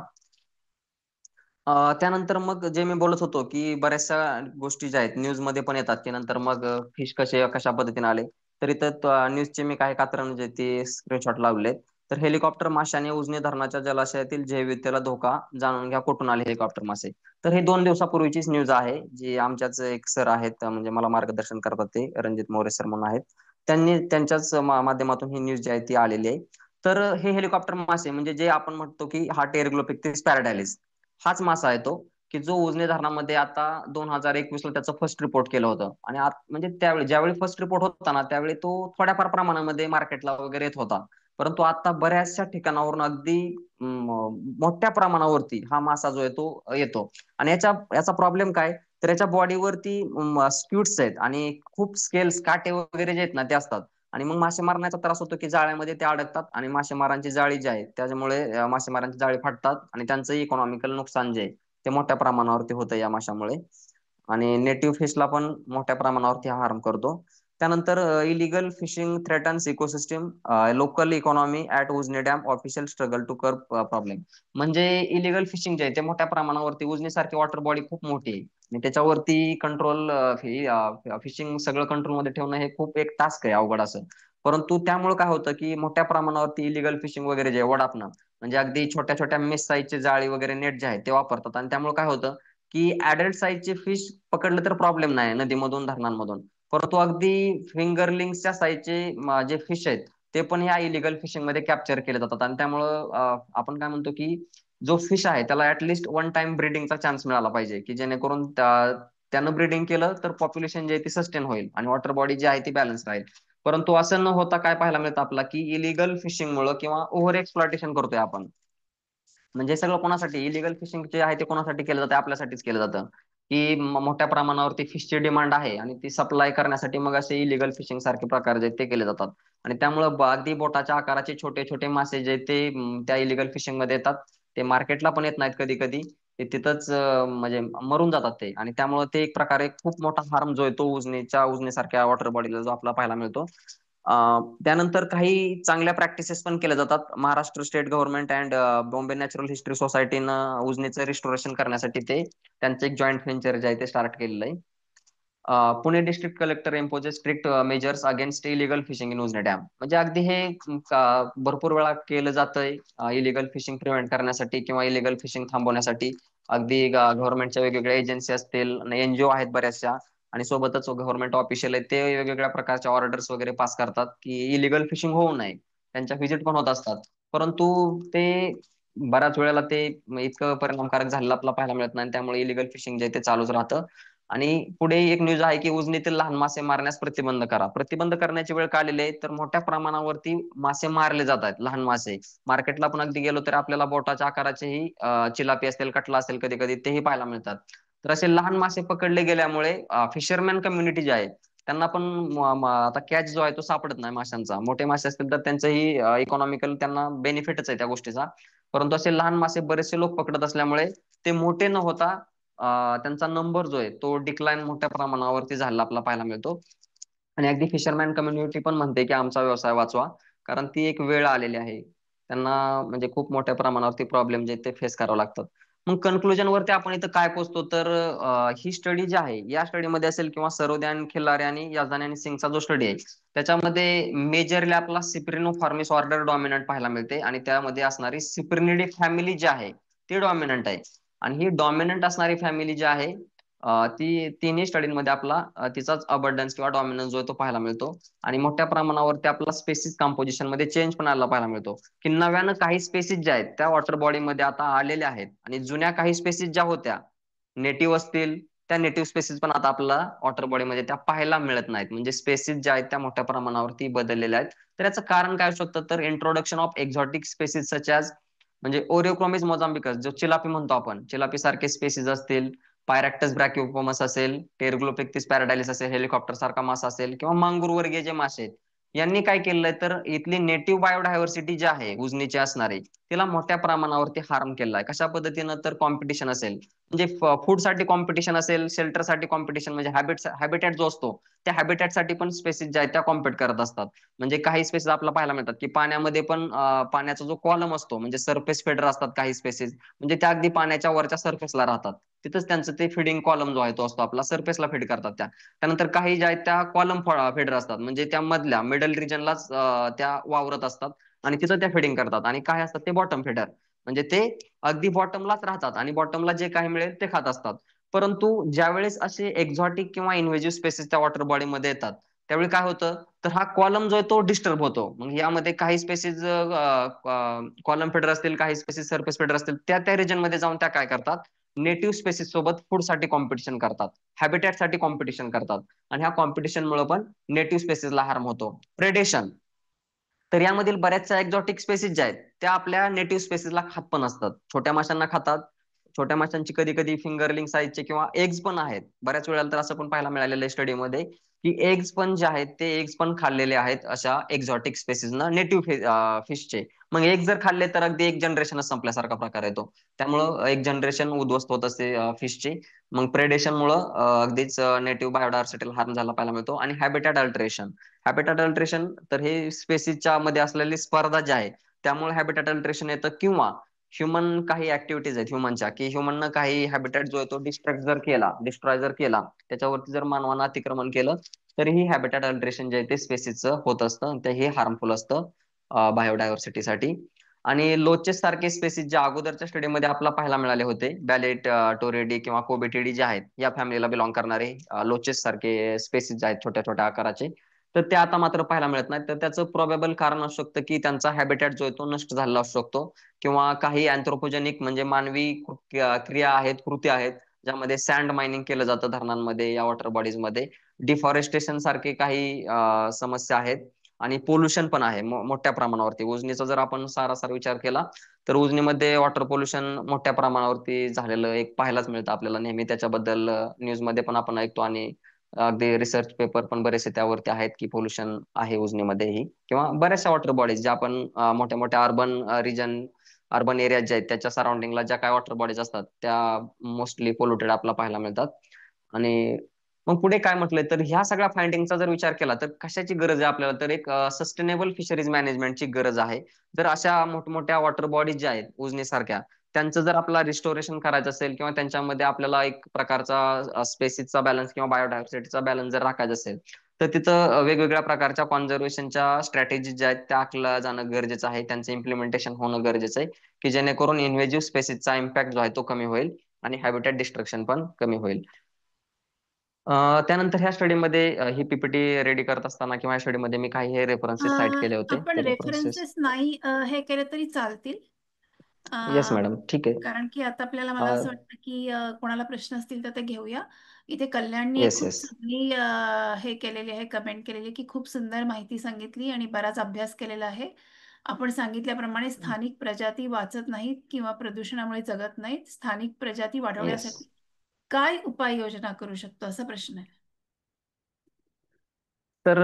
त्यानंतर मग जे मी बोलत होतो की बऱ्याचशा गोष्टी ज्या आहेत न्यूज मध्ये पण येतात की नंतर मग फिश कशा पद्धतीने आले. तर इथं न्यूजचे मी काही कात्रण जे ते स्क्रीनशॉट लावले. तर हेलिकॉप्टर माशाने उजनी धरणाच्या जलाशयातील जैवविद्येला धोका जाणून घ्या कुठून आले हेलिकॉप्टर मासे. तर हे 2 दिवसापूर्वीचीच न्यूज आहे जी आमच्याच एक सर आहेत म्हणजे मला मार्गदर्शन करतात ते रणजित मोरे सर म्हणून आहेत. त्यांनी त्यांच्याच माध्यमातून ही न्यूज जी आहे ती आलेली आहे. तर हे हेलिकॉप्टर मासे म्हणजे जे आपण म्हणतो की हा टेरग्लोपिक्टिस पॅराडायलिस हाच मासा आहे तो. की जो उजनी धरणामध्ये आता 2021 ला त्याचं फर्स्ट रिपोर्ट केलं होतं. आणि म्हणजे त्यावेळी ज्यावेळी फर्स्ट रिपोर्ट होता ना, त्यावेळी तो थोड्याफार प्रमाणामध्ये मार्केटला वगैरे येत होता. परंतु आता बऱ्याचशा ठिकाणावरून अगदी मोठ्या प्रमाणावरती हा मासा जो आहे तो येतो. आणि याचा याचा प्रॉब्लेम काय, तर याच्या बॉडीवरती स्क्यूट्स आहेत आणि खूप स्केल्स, काटे वगैरे जे आहेत ना ते असतात. आणि मग मासे मारण्याचा त्रास होतो की जाळ्यामध्ये ते अडकतात आणि मासेमारांची जाळी जी आहे त्याच्यामुळे मासेमारांची जाळी फाटतात आणि त्यांचं इकॉनॉमिकल नुकसान जे आहे ते मोठ्या प्रमाणावरती होतं या माशामुळे. आणि नेटिव्ह फिशला पण मोठ्या प्रमाणावरती हार्म करतो. त्यानंतर illegal fishing threatens ecosystem, local economy at Ujani dam, official struggle to curb problem. म्हणजे इलिगल फिशिंग जे आहे ते मोठ्या प्रमाणावरती, उजनी सारखी वॉटर बॉडी खूप मोठी आहे आणि त्याच्यावरती कंट्रोल, फिशिंग सगळं कंट्रोलमध्ये ठेवणं हे खूप एक टास्क आहे, अवघड असं. परंतु त्यामुळे काय होतं की मोठ्या प्रमाणावरती इलिगल फिशिंग वगैरे जे वडापणं, म्हणजे अगदी छोट्या छोट्या मिस साईजचे जाळी वगैरे नेट जे आहेत ते वापरतात. आणि त्यामुळे काय होतं की ऍडल्ट साईजचे फिश पकडलं तर प्रॉब्लेम नाही नदीमधून, धरणांमधून. परंतु अगदी फिंगरलिंग्सच्या साईजचे जे फिश आहेत ते पण या इलिगल फिशिंग मध्ये कॅप्चर केले जातात. आणि त्यामुळं आपण काय म्हणतो की जो फिश आहे त्याला ऍटलिस्ट वन टाइम ब्रीडिंगचा चान्स मिळाला पाहिजे, की जेणेकरून त्यानं ब्रीडिंग केलं तर पॉप्युलेशन जे आहे ती सस्टेन होईल आणि वॉटर बॉडी जी आहे ती बॅलन्स राहील. परंतु असं न होता काय पाहायला मिळतं आपला, की इलिगल फिशिंग मुळे किंवा ओव्हर एक्सप्लॉयटेशन करतोय आपण. म्हणजे हे सगळं कोणासाठी, इलिगल फिशिंग जे आहे ते कोणासाठी केलं जातं, आपल्यासाठीच केलं जातं. की मोठ्या प्रमाणावरती फिशची डिमांड आहे आणि ती सप्लाय करण्यासाठी मग असे इलिगल फिशिंग सारखे प्रकार जे ते केले जातात. आणि त्यामुळे अगदी बोटाच्या आकाराचे छोटे छोटे मासे जे ते त्या इलिगल फिशिंग मध्ये येतात. ते मार्केटला पण येत नाहीत कधी कधी, ते तिथंच म्हणजे मरून जातात ते. आणि त्यामुळे ते एक प्रकारे खूप मोठा हार्म जो आहे तो उजनीसारख्या वॉटर बॉडीला जो आपला पाहायला मिळतो. त्यानंतर काही चांगल्या प्रॅक्टिसेस पण केल्या जातात. Maharashtra state government and Bombay natural history सोसायटीनं उजनीचं रिस्टोरेशन करण्यासाठी ते त्यांचं एक जॉईंट व्हेंचर जे आहे ते स्टार्ट केलेलं आहे. Pune district collector imposes strict measures against illegal fishing in Ujani dam. म्हणजे अगदी हे भरपूर वेळा केलं जातंय इलिगल फिशिंग प्रिव्हेंट करण्यासाठी किंवा इलिगल फिशिंग थांबवण्यासाठी. अगदी गव्हर्नमेंटच्या वेगवेगळ्या एजन्सी असतील, एनजीओ आहेत बऱ्याचशा, आणि सोबतच गव्हर्नमेंट ऑफिशियल आहेत, ते वेगवेगळ्या प्रकारच्या ऑर्डर्स वगैरे पास करतात की इलिगल फिशिंग होऊ नये. त्यांच्या व्हिजिट पण होत असतात. परंतु ते बऱ्याच वेळेला ते इतकं परिणामकारक झालेलं आपल्याला पाहायला मिळत नाही. त्यामुळे इलिगल फिशिंग जे ते चालूच राहतं. आणि पुढे एक न्यूज आहे की उजनीतील लहान मासे मारण्यास प्रतिबंध करा. प्रतिबंध करण्याची वेळ का आलेली आहे, तर मोठ्या प्रमाणावरती मासे मारले जात आहेत, लहान मासे. मार्केटला पण अगदी गेलो तर आपल्याला बोटाच्या आकाराचेही चिलापी असेल, कटला असेल, कधी कधी तेही पाहायला मिळतात. तर असे लहान मासे पकडले गेल्यामुळे फिशरमॅन कम्युनिटी जे आहे त्यांना पण आता कॅच जो आहे तो सापडत नाही माशांचा. मोठे मासे असतील तर त्यांचंही इकॉनॉमिकल त्यांना बेनिफिटच आहे त्या गोष्टीचा. परंतु असे लहान मासे बरेचसे लोक पकडत असल्यामुळे ते मोठे न होता त्यांचा नंबर जो आहे तो डिक्लाइन मोठ्या प्रमाणावरती झाला आपला पाहायला मिळतो. आणि अगदी फिशरमॅन कम्युनिटी पण म्हणते की आमचा व्यवसाय वाचवा, कारण ती एक वेळ आलेली आहे. त्यांना म्हणजे खूप मोठ्या प्रमाणावरती प्रॉब्लेम जे ते फेस करावं लागतात. मग कन्क्लुजन वरती आपण इथं काय पोहोचतो, तर ही स्टडी जी आहे, या स्टडीमध्ये असेल किंवा सरोद्यान, खिल्लारे आणि याझदानी आणि सिंगचा जो स्टडी आहे त्याच्यामध्ये मेजरली आपला सिप्रिनो फॉर्मिस ऑर्डर डॉमिनंट पाहायला मिळते. आणि त्यामध्ये असणारी सिप्रिनिडी फॅमिली जी आहे ती डॉमिनंट आहे. आणि ही डॉमिनंट असणारी फॅमिली जी आहे ती तिन्ही स्टडीमध्ये आपला तिचाच अबंडन्स किंवा डॉमिनन्स जो आहे तो पाहायला मिळतो. आणि मोठ्या प्रमाणावरती आपला स्पेसिस कंपोजिशन मध्ये चेंज पण आला पाहायला मिळतो. की नव्यानं काही स्पेसिस ज्या आहेत त्या वॉटर बॉडीमध्ये आता आलेल्या आहेत, आणि जुन्या काही स्पेसिस ज्या होत्या नेटिव्ह असतील, त्या नेटिव्ह स्पेसिस पण आता आपल्याला वॉटर बॉडीमध्ये त्या पाहायला मिळत नाहीत. म्हणजे स्पेसिस ज्या आहेत त्या मोठ्या प्रमाणावरती बदललेल्या आहेत. तर याचं कारण काय असू शकतं, तर introduction of exotic species such as, म्हणजे ओरिओक्रोमिस मोझाम्बिकस जो चिलापी म्हणतो आपण, चिलापी सारखे स्पेसिस असतील, पायरॅक्टस ब्रॅकिओपोमस असेल, टेरग्लोपिक्टिस पॅराडायलिस असेल, हेलिकॉप्टर सारखा मासा असेल, किंवा मांगुर वर्गीय जे मासे आहेत, यांनी काय केलंय तर इथली नेटिव्ह बायोडायव्हर्सिटी जी आहे उजनीची असणारी, तिला मोठ्या प्रमाणावरती हार्म केलाय. कशा पद्धतीनं, तर कॉम्पिटिशन असेल, म्हणजे फूड साठी कॉम्पिटिशन असेल, शेल्टर साठी कॉम्पिटिशन, म्हणजे हॅबिटॅट जो असतो त्या हॅबिटॅट साठी पण स्पेसिस ज्या आहेत त्या कॉम्पिट करत असतात. म्हणजे काही स्पेसिस आपल्याला पाहायला मिळतात की पाण्यामध्ये पण पाण्याचा जो कॉलम असतो, म्हणजे सरफेस फेडर असतात काही स्पेसिस, म्हणजे त्या अगदी पाण्याच्या वरच्या सरफेसला राहतात. तिथंच त्यांचं ते फीडिंग कॉलम जो आहे तो असतो आपला, सरफेसला फीड करतात त्या. त्यानंतर काही ज्या आहेत त्या कॉलम फेडर असतात, म्हणजे त्या मधल्या मिडल रिजनलाच त्या वावरत असतात आणि तिथं त्या फिडिंग करतात. आणि काय असतात ते बॉटम फिडर, म्हणजे ते अगदी बॉटमलाच राहतात आणि बॉटमला जे काही मिळेल ते खात असतात. परंतु ज्यावेळेस असे एक्झॉटिक किंवा इन्व्हेजिव्ह स्पेसिस त्या वॉटर बॉडीमध्ये येतात, त्यावेळी काय होतं, तर हा कॉलम जो आहे तो डिस्टर्ब होतो. मग यामध्ये काही स्पेसिस कॉलम फेडर असतील, काही स्पेसिस सरफेस फेडर असतील, त्या त्या रिजन मध्ये जाऊन त्या काय करतात, नेटिव्ह स्पेसिस सोबत फूड साठी कॉम्पिटिशन करतात, हॅबिटॅट साठी कॉम्पिटिशन करतात. आणि ह्या कॉम्पिटिशनमुळे पण नेटिव्ह स्पेसिसला हार्म होतो. प्रेडेशन, तर यामधील बऱ्याचशा एक्झॉटिक स्पेसिस ज्या आहेत त्या आपल्या नेटिव्ह स्पेसिसला खात पण असतात. छोट्या माशांना खातात. छोट्या माशांची कधी कधी फिंगरलिंग साईजचे किंवा एग्ज पण आहेत. बऱ्याच वेळेला तर असं पण पाहायला मिळालेलं आहे स्टडीमध्ये की एग्ज पण जे आहेत ते एग्ज पण खाल्लेले आहेत अशा एक्झॉटिक स्पेसिसना, नेटिव्ह फिशचे. मग एग जर खाल्ले तर अगदी एक जनरेशनच संपल्यासारखा प्रकार येतो. त्यामुळं एक जनरेशन उद्ध्वस्त होत असते फिशची. मग प्रेडेशनमुळं अगदीच नेटिव्ह बायोडायव्हर्सिटीला हार्म झाला पाहायला मिळतो. आणि हॅबिटॅट अल्टरेशन, हॅबिटॅट अल्टरेशन तर हे स्पेसिसच्या मध्ये असलेली स्पर्धा जी आहे त्यामुळे हॅबिटॅट अल्टरेशन येतं. किंवा ह्युमन काही ऍक्टिव्हिटीज आहेत ह्युमनच्या, की ह्युमननं काही हॅबिटॅट जो आहे तो डिस्ट्रक्ट जर केला, डिस्ट्रॉय जर केला, त्याच्यावरती जर मानवानं अतिक्रमण केलं तरीही हॅबिटॅट अल्टरेशन जे आहे ते स्पेसिसचं होत असतं. ते हे हार्मफुल असतं बायोडायव्हर्सिटीसाठी. आणि लोचेस सारखे स्पेसिस जे अगोदरच्या स्टडीमध्ये आपल्याला पाहायला मिळाले होते, बॅलेट टोरेडी किंवा कोबेटिडी जे आहेत या फॅमिलीला बिलॉंग करणारे लोचेस सारखे स्पेसिस जे आहेत छोट्या छोट्या आकाराचे, तर ते आता मात्र पाहायला मिळत नाही. तर त्याचं प्रोबेबल कारण असू शकतं की त्यांचा हॅबिटॅट जो आहे तो नष्ट झालेला असू शकतो. किंवा काही अँथ्रोपोजेनिक म्हणजे मानवी क्रिया आहेत, कृती आहेत, ज्यामध्ये सँड मायनिंग केलं जातं धरणांमध्ये या वॉटर बॉडीज मध्ये. डिफॉरेस्टेशन सारखे काही समस्या आहेत. आणि पोल्युशन पण आहे मोठ्या प्रमाणावरती. उजनीचा जर आपण सारासार विचार केला तर उजनीमध्ये वॉटर पोल्युशन मोठ्या प्रमाणावरती झालेलं एक पाहायलाच मिळतं आपल्याला नेहमी. त्याच्याबद्दल न्यूज मध्ये पण आपण ऐकतो आणि अगदी रिसर्च पेपर पण बरेचसे त्यावरती आहेत की पोल्युशन आहे उजनीमध्येही. किंवा बऱ्याचशा वॉटर बॉडीज ज्या आपण मोठ्या मोठ्या अर्बन रिजन, अर्बन एरिया ज्या आहेत त्याच्या सराउंडिंगला ज्या काय वॉटर बॉडीज असतात त्या मोस्टली पोल्युटेड आपल्याला पाहायला मिळतात. आणि मग पुढे काय म्हटलंय तर ह्या सगळ्या फाइंडिंगचा जर विचार केला तर कशाची गरज आहे आपल्याला, तर एक सस्टेनेबल फिशरीज मॅनेजमेंटची गरज आहे. जर अशा मोठमोठ्या वॉटर बॉडीज ज्या आहेत उजनीसारख्या, त्यांचं जर आपला रिस्टोरेशन करायचं असेल किंवा त्यांच्यामध्ये आपल्याला एक प्रकारचा स्पेसिसचा बॅलन्स किंवा बायोडायव्हर्सिटीचा बॅलन्स जर राखायचा असेल तर तिथं वेगवेगळ्या प्रकारच्या कॉन्झर्वेशनच्या स्ट्रॅटेजी ज्या आहेत त्या आखल्या जाणं गरजेचं आहे, त्यांचं इम्प्लिमेंटेशन होणं गरजेचं आहे, की जेणेकरून इन्व्हेजिव्ह स्पेसिसचा इम्पॅक्ट जो आहे तो कमी होईल आणि हॅबिटॅट डिस्ट्रक्शन पण कमी होईल. त्यानंतर ह्या स्टडीमध्ये ही पीपीटी रेडी करत असताना किंवा या स्टडीमध्ये मी काही हे अ, रेफरन्सेस साईट केले होते, आपण ते रेफरन्सेस. रेफरन्सेस नाही हे केले तरी चालतील. अ, येस मॅडम, ठीक आहे. कारण की आता आपल्याला मला असं वाटतं की कोणाला प्रश्न असतील तर ते घेऊया. इथे कल्याणनी एक येस खूप येस. चांगली हे केलेली आहे, कमेंट केलेली आहे की खूप सुंदर माहिती सांगितली आणि बराच अभ्यास केलेला आहे. आपण सांगितल्याप्रमाणे स्थानिक प्रजाती वाचत नाहीत किंवा प्रदूषणामुळे जगत नाहीत. स्थानिक प्रजाती येस. वाढवण्यासाठी काय उपाययोजना करू शकतो असा प्रश्न आहे. तर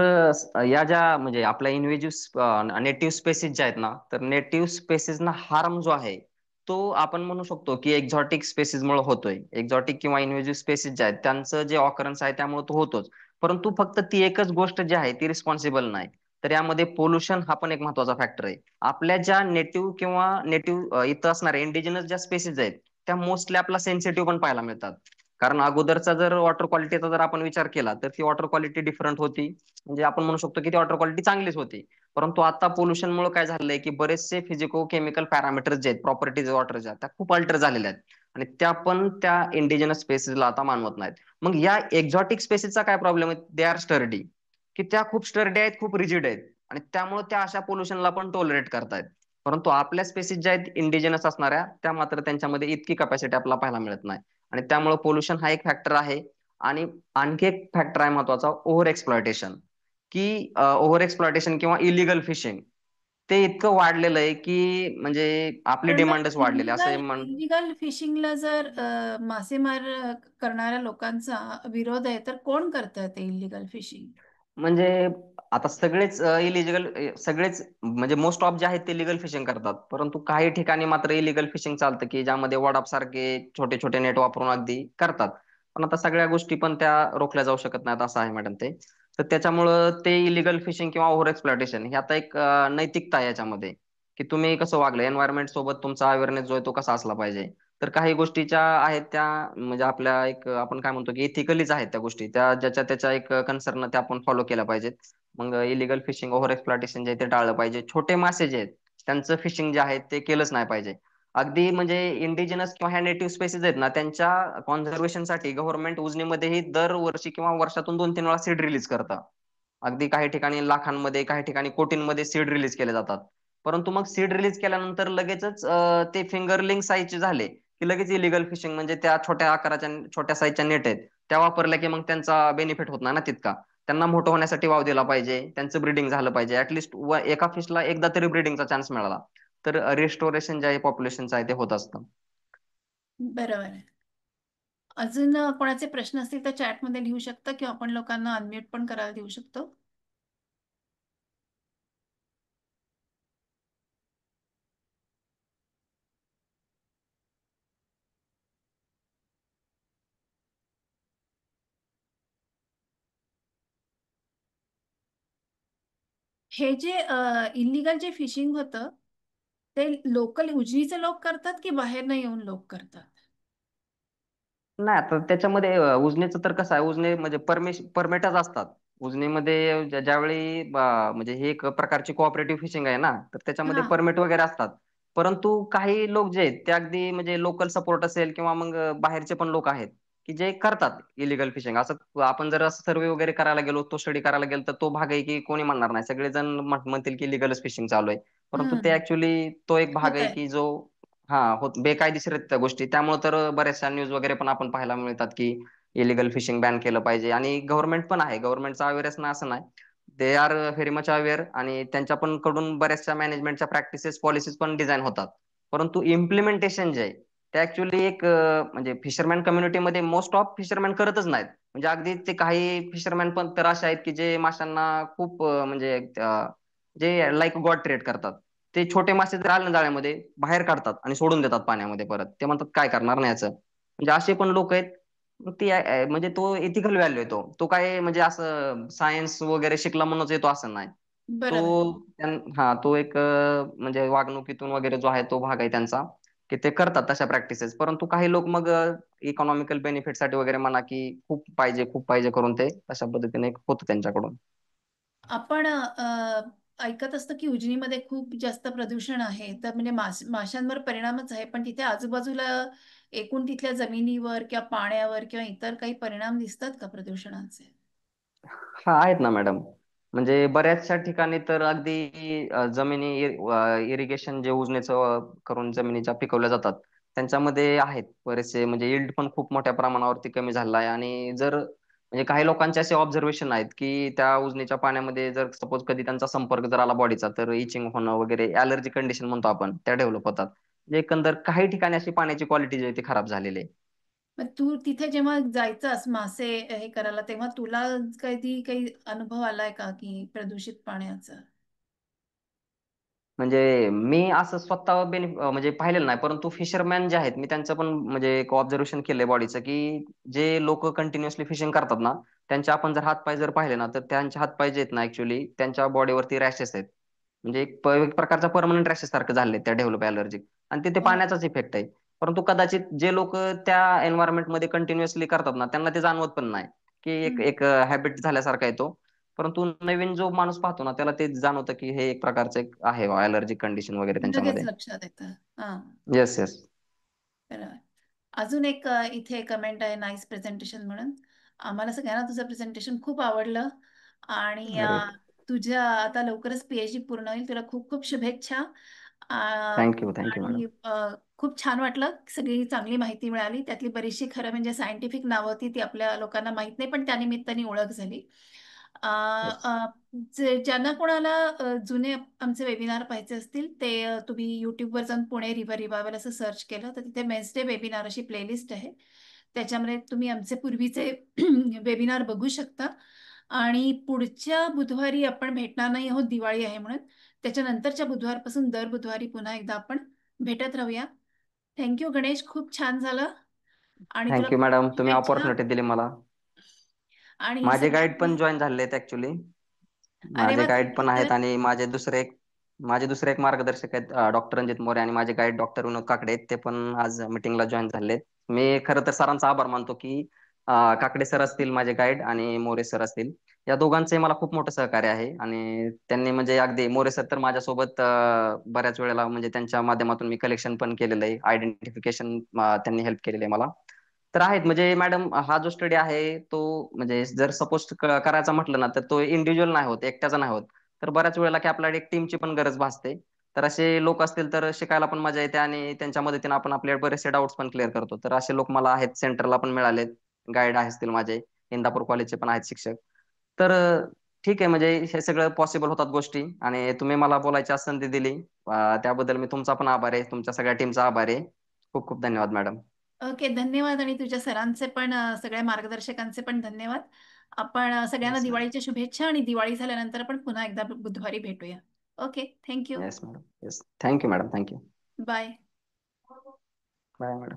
या ज्या म्हणजे आपल्या इन्व्हेजिव्ह नेटिव्ह स्पेसिस ज्या आहेत ना, तर नेटिव्ह स्पेसिसना हार्म जो आहे तो आपण म्हणू शकतो की एक्झॉटिक स्पेसिसमुळे होतोय. एक्झॉटिक किंवा इन्व्हेजिव्ह स्पेसिस ज्या आहेत त्यांचं जे ऑकरन्स आहे त्यामुळे तो होतोच. परंतु फक्त ती एकच गोष्ट जी आहे ती रिस्पॉन्सिबल नाही. तर यामध्ये पोल्युशन हा पण एक महत्वाचा फॅक्टर आहे. आपल्या ज्या नेटिव्ह किंवा नेटिव्ह इथं असणाऱ्या इंडिजिनस ज्या स्पेसिस आहेत त्या मोस्टली आपला सेन्सिटिव्ह पण पाहायला मिळतात. कारण अगोदरचा जर वॉटर क्वालिटीचा जर आपण विचार केला तर ती वॉटर क्वालिटी डिफरंट होती. म्हणजे आपण म्हणू शकतो की ती वॉटर क्वालिटी चांगलीच होती. परंतु आता पोल्युशनमुळे काय झालंय की बरेचसे फिजिको केमिकल पॅरामीटर्स जे आहेत प्रॉपर्टीज वॉटरच्या त्या खूप अल्टर झालेल्या आहेत. आणि त्या पण त्या इंडिजिनस स्पेसिसला आता मानवत नाहीत. मग या एक्झॉटिक स्पेसिसचा काय प्रॉब्लेम आहे, दे आर स्टर्डी, की त्या खूप स्टर्डी आहेत, खूप रिजिड आहेत. आणि त्यामुळे त्या अशा पोल्युशनला पण टॉलरेट करतायत. परंतु आपल्या स्पेसिस ज्या आहेत इंडिजिनस असणाऱ्या त्या मात्र त्यांच्यामध्ये इतकी कॅपॅसिटी आपल्याला पाहायला मिळत नाही. आणि त्यामुळे पोल्युशन हा एक फॅक्टर आहे. आणि आणखी एक फॅक्टर आहे महत्वाचा, ओव्हर एक्सप्लॉयटेशन. की ओव्हर एक्सप्लॉयटेशन किंवा इलिगल फिशिंग ते इतकं वाढलेलं आहे की म्हणजे आपली पण मग डिमांडच वाढलेली आहे असं इलिगल म्हण. इलिगल फिशिंगला जर मासेमार करणाऱ्या लोकांचा विरोध आहे तर कोण करतं ते इलिगल फिशिंग? म्हणजे आता सगळेच इलिगल, सगळेच म्हणजे मोस्ट ऑफ जे आहेत ते लिगल फिशिंग करतात. परंतु काही ठिकाणी मात्र इलिगल फिशिंग चालतं की ज्यामध्ये वडाप सारखे छोटे छोटे नेट वापरून अगदी करतात. पण आता सगळ्या गोष्टी पण त्या रोखल्या जाऊ शकत नाहीत असं आहे मॅडम ते. तर त्याच्यामुळं ते इलिगल फिशिंग किंवा ओव्हर एक्सप्लॉयटेशन हे आता एक नैतिकता आहे याच्यामध्ये, की तुम्ही कसं वागलं एन्व्हायरमेंट सोबत तुमचा अवेअरनेस जो आहे तो कसा असला पाहिजे. तर काही गोष्टीच्या आहेत त्या म्हणजे आपल्या एक आपण काय म्हणतो की इथिकलीच आहेत त्या गोष्टी, त्या ज्याच्या त्याच्या एक कन्सर्न त्या आपण फॉलो केल्या पाहिजेत. मग इलिगल फिशिंग ओव्हर एक्सप्लॉयटेशन जे आहे ते टाळलं पाहिजे. छोटे मासे जे आहेत त्यांचं फिशिंग जे आहे ते केलंच नाही पाहिजे. अगदी म्हणजे इंडिजिनस किंवा ह्या नेटिव्ह स्पेसिस आहेत ना त्यांच्या कॉन्झर्वेशनसाठी गव्हर्नमेंट उजनीमध्येही दरवर्षी किंवा वर्षातून 2-3 वेळा सीड रिलीज करतं. अगदी काही ठिकाणी लाखांमध्ये, काही ठिकाणी कोटींमध्ये सीड रिलीज केले जातात. परंतु मग सीड रिलीज केल्यानंतर लगेचच ते फिंगरलिंग साईजचे झाले की लगेच इलिगल फिशिंग म्हणजे त्या छोट्या आकाराच्या छोट्या साईजच्या नेट आहेत त्या वापरल्या की मग त्यांचा बेनिफिट होत नाही ना तितका. त्यांना मोठं होण्यासाठी वाव दिला पाहिजे, त्यांचं ब्रीडिंग झालं पाहिजे. ऍटलिस्ट एका फिशला एकदा तरी ब्रीडिंगचा चान्स मिळाला तर रिस्टोरेशन जे आहे पॉप्युलेशनचं आहे ते होत असतं. बरोबर आहे. अजून कोणाचे प्रश्न असतील तर चॅटमध्ये लिहू शकता किंवा आपण लोकांना अनम्यूट पण करायला देऊ शकतो. हे जे इलिगल जे फिशिंग होतं ते लोकल उजनीचे लोक करतात की बाहेरनं येऊन लोक करतात? नाही आता त्याच्यामध्ये उजनीचं तर कसं आहे, उजने म्हणजे परमिटच असतात. उजनीमध्ये ज्यावेळी म्हणजे हे एक प्रकारची कोऑपरेटिव्ह फिशिंग आहे ना, तर त्याच्यामध्ये हा. परमिट वगैरे असतात. परंतु काही लोक जे आहेत ते अगदी म्हणजे लोकल सपोर्ट असेल किंवा मग बाहेरचे पण लोक आहेत की जे करतात इलिगल फिशिंग. असं आपण जर सर्व्हे वगैरे करायला गेलो, तो स्टडी करायला गेलो, तर तो भाग आहे की कोणी म्हणणार नाही, सगळेजण म्हणतील की इलिगलच फिशिंग चालू आहे. परंतु ते हम्म. ऍक्च्युली तो एक भाग होत आहे आहे. की जो हा होत बेकायदेशीर आहेत त्या गोष्टी. त्यामुळे तर बऱ्याचशा न्यूज वगैरे पण आपण पाहायला मिळतात की इलिगल फिशिंग बॅन केलं पाहिजे. आणि गव्हर्नमेंट पण आहे, गव्हर्नमेंटचा अवेअरनेस नाही असं नाही, they are very much aware. आणि त्यांच्या पण कडून बऱ्याचशा मॅनेजमेंटच्या प्रॅक्टिसेस पॉलिसीज पण डिझाईन होतात. परंतु इम्प्लिमेंटेशन जे आहे ते ऍक्च्युली एक म्हणजे फिशरमॅन कम्युनिटीमध्ये मोस्ट ऑफ फिशरमॅन करतच नाहीत. म्हणजे अगदी ते काही फिशरमॅन पण तर असे आहेत की जे माशांना खूप म्हणजे जे लाईक गॉड ट्रीट करतात. ते छोटे मासे जर आले ना जाळ्यामध्ये, बाहेर काढतात आणि सोडून देतात पाण्यामध्ये परत. ते म्हणतात काय करणार नाही याचं. म्हणजे असे पण लोक आहेत. मग ती म्हणजे तो इथिकल व्हॅल्यू येतो, तो काय म्हणजे असं सायन्स वगैरे शिकला म्हणूनच येतो असं नाही. तो बरोबर. हा तो एक म्हणजे वागणुकीतून वगैरे जो आहे तो भाग आहे त्यांचा, की ते करतात तशा प्रॅक्टिसेस. परंतु काही लोक मग इकॉनॉमिकल बेनिफिट साठी वगैरे म्हणा की खूप पाहिजे करून ते तशा पद्धतीने होतं त्यांच्याकडून. आपण ऐकत असतो की उजनीमध्ये खूप जास्त प्रदूषण आहे, तर म्हणजे माशांवर परिणामच आहे, पण तिथे आजूबाजूला एकूण तिथल्या जमिनीवर किंवा पाण्यावर किंवा इतर काही परिणाम दिसतात का प्रदूषणाचे? हा आहेत ना मॅडम. म्हणजे बऱ्याचशा ठिकाणी तर अगदी जमिनी इरिगेशन जे उजनीचं करून जमिनीच्या पिकवल्या जातात त्यांच्यामध्ये आहेत बरेचसे, म्हणजे यील्ड पण खूप मोठ्या प्रमाणावरती कमी झाला आहे. आणि जर म्हणजे काही लोकांचे असे ऑब्झर्वेशन आहेत की त्या उजनीच्या पाण्यामध्ये जर सपोज कधी त्यांचा संपर्क जर आला बॉडीचा, तर इचिंग होणं वगैरे, अलर्जी कंडिशन म्हणतो आपण, त्या डेव्हलप होतात. म्हणजे एकंदर काही ठिकाणी अशी पाण्याची क्वालिटी जी आहे ती खराब झालेली आहे. मग तू तिथे जेव्हा जायचास मासे हे करायला, तेव्हा तुला कधी काही अनुभव आलाय का की प्रदूषित पाण्याचा? म्हणजे मी असं स्वतः म्हणजे पाहिलेलं नाही, परंतु फिशरमॅन जे आहेत मी त्यांचं पण म्हणजे एक ऑब्झर्वेशन केलंय बॉडीचं, की जे लोक कंटिन्युअसली फिशिंग करतात ना, त्यांचे आपण जर हातपाय जर पाहिले ना, तर त्यांचे हातपाय जे आहेत ना ऍक्च्युली त्यांच्या बॉडीवरती रॅशेस आहेत. म्हणजे एक प्रकारचा परमनंट रॅशेस सारखं झाले त्या डेव्हलप अलर्जिक. आणि ते हो. पाण्याचाच इफेक्ट आहे. परंतु कदाचित जे लोक त्या एन्व्हायरमेंट मध्ये कंटिन्युअसली करतात ना, त्यांना ते जाणवत पण नाही, की एक हम्म. एक हॅबिट झाल्यासारखा आहे तो. परंतु नवीन जो माणूस पाहतो ना, त्याला ते जाणवतं की हे एक प्रकारचं एक आहे अलर्जिक कंडिशन वगैरे लगेच त्यांच्यामध्ये. लक्षात येतं. हा. Yes yes. बरोबर. अजून एक इथे कमेंट आहे, नाईस प्रेझेंटेशन म्हणून. आम्हाला सगळ्यांना तुझं प्रेझेंटेशन खूप आवडलं. आणि ग्रेट. तुझ्या आता लवकरच पीएचडी पूर्ण होईल, तुला खूप खूप शुभेच्छा. Thank you madam. आणि खूप छान वाटलं, सगळी चांगली माहिती मिळाली. त्यातली बरीचशी खरं म्हणजे सायंटिफिक नावं होती ती आपल्या लोकांना माहित नाही, पण त्यानिमित्ताने ओळख झाली. अ, येस. अ, ज्यांना कोणाला जुने आमचे वेबिनार पाहायचे असतील ते तुम्ही यूट्यूबवर जाऊन पुणे रिव्हर रिवायवल असं सर्च केलं तर तिथे मेन्सडे वेबिनार अशी प्लेलिस्ट आहे. त्याच्यामध्ये तुम्ही आमचे पूर्वीचे वेबिनार बघू शकता. आणि पुढच्या बुधवारी आपण भेटणार नाही आहोत, दिवाळी आहे म्हणून. त्याच्यानंतरच्या बुधवारपासून दर बुधवारी पुन्हा एकदा आपण भेटत राहूया. थँक्यू गणेश, खूप छान झालं. आणि तुला थँक्यू खूप मॅडम, तुम्ही शुभेच्छा. ऑपॉर्च्युनिटी दिली मला. आणि माझे गाईड पण सगळ्यांनी. जॉईन झाले आहेत ऍक्च्युली. अरे माझे वा, गाईड थँक्यू पण आहेत सर. आणि माझे दुसरे एक मार्गदर्शक आहेत डॉक्टर रणजित मोरे, आणि माझे गाईड डॉक्टर विनोद काकडे आहेत, ते पण आज मीटिंगला जॉईन झाले. मी खरं तर सरांचा आभार मानतो की काकडे सर असतील माझे गाईड आणि मोरे सर असतील, या दोघांचे मला खूप मोठं सहकार्य आहे. आणि त्यांनी म्हणजे अगदी मोरे सर तर माझ्यासोबत बऱ्याच वेळेला म्हणजे त्यांच्या माध्यमातून मी कलेक्शन पण केलेलं आहे, आयडेंटिफिकेशन त्यांनी हेल्प केलेलं आहे मला. तर आहेत म्हणजे मॅडम, हा जो स्टडी आहे तो म्हणजे जर सपोज करायचा म्हटलं ना, तर तो इंडिव्हिज्युअल नाही होत, एकट्याचा नाही होत. तर बऱ्याच वेळेला की आपल्याला एक टीमची पण गरज भासते. तर असे लोक असतील तर शिकायला पण मजा येते आणि त्यांच्या मदतीने आपण आपले बरेचसे डाऊट्स पण क्लिअर करतो. तर असे लोक मला आहेत, सेंटरला पण मिळालेत, गाईड असतील माझे, इंदापूर कॉलेजचे पण आहेत शिक्षक. तर ठीक आहे, म्हणजे हे सगळं पॉसिबल होतात गोष्टी, आणि तुम्ही मला बोलायची आज संधी दिली, त्याबद्दल मी तुमचा पण आभार आहे, तुमच्या सगळ्या टीमचा आभार आहे. खूप खूप धन्यवाद मॅडम. ओके, धन्यवाद. आणि तुझ्या सरांचे पण, सगळ्या मार्गदर्शकांचे पण धन्यवाद. आपण सगळ्यांना येस मॅडम. दिवाळीच्या शुभेच्छा, आणि दिवाळी झाल्यानंतर आपण पुन्हा एकदा बुधवारी भेटूया. Okay, thank you. Yes madam. Yes, thank you madam, thank you. Bye. Bye madam.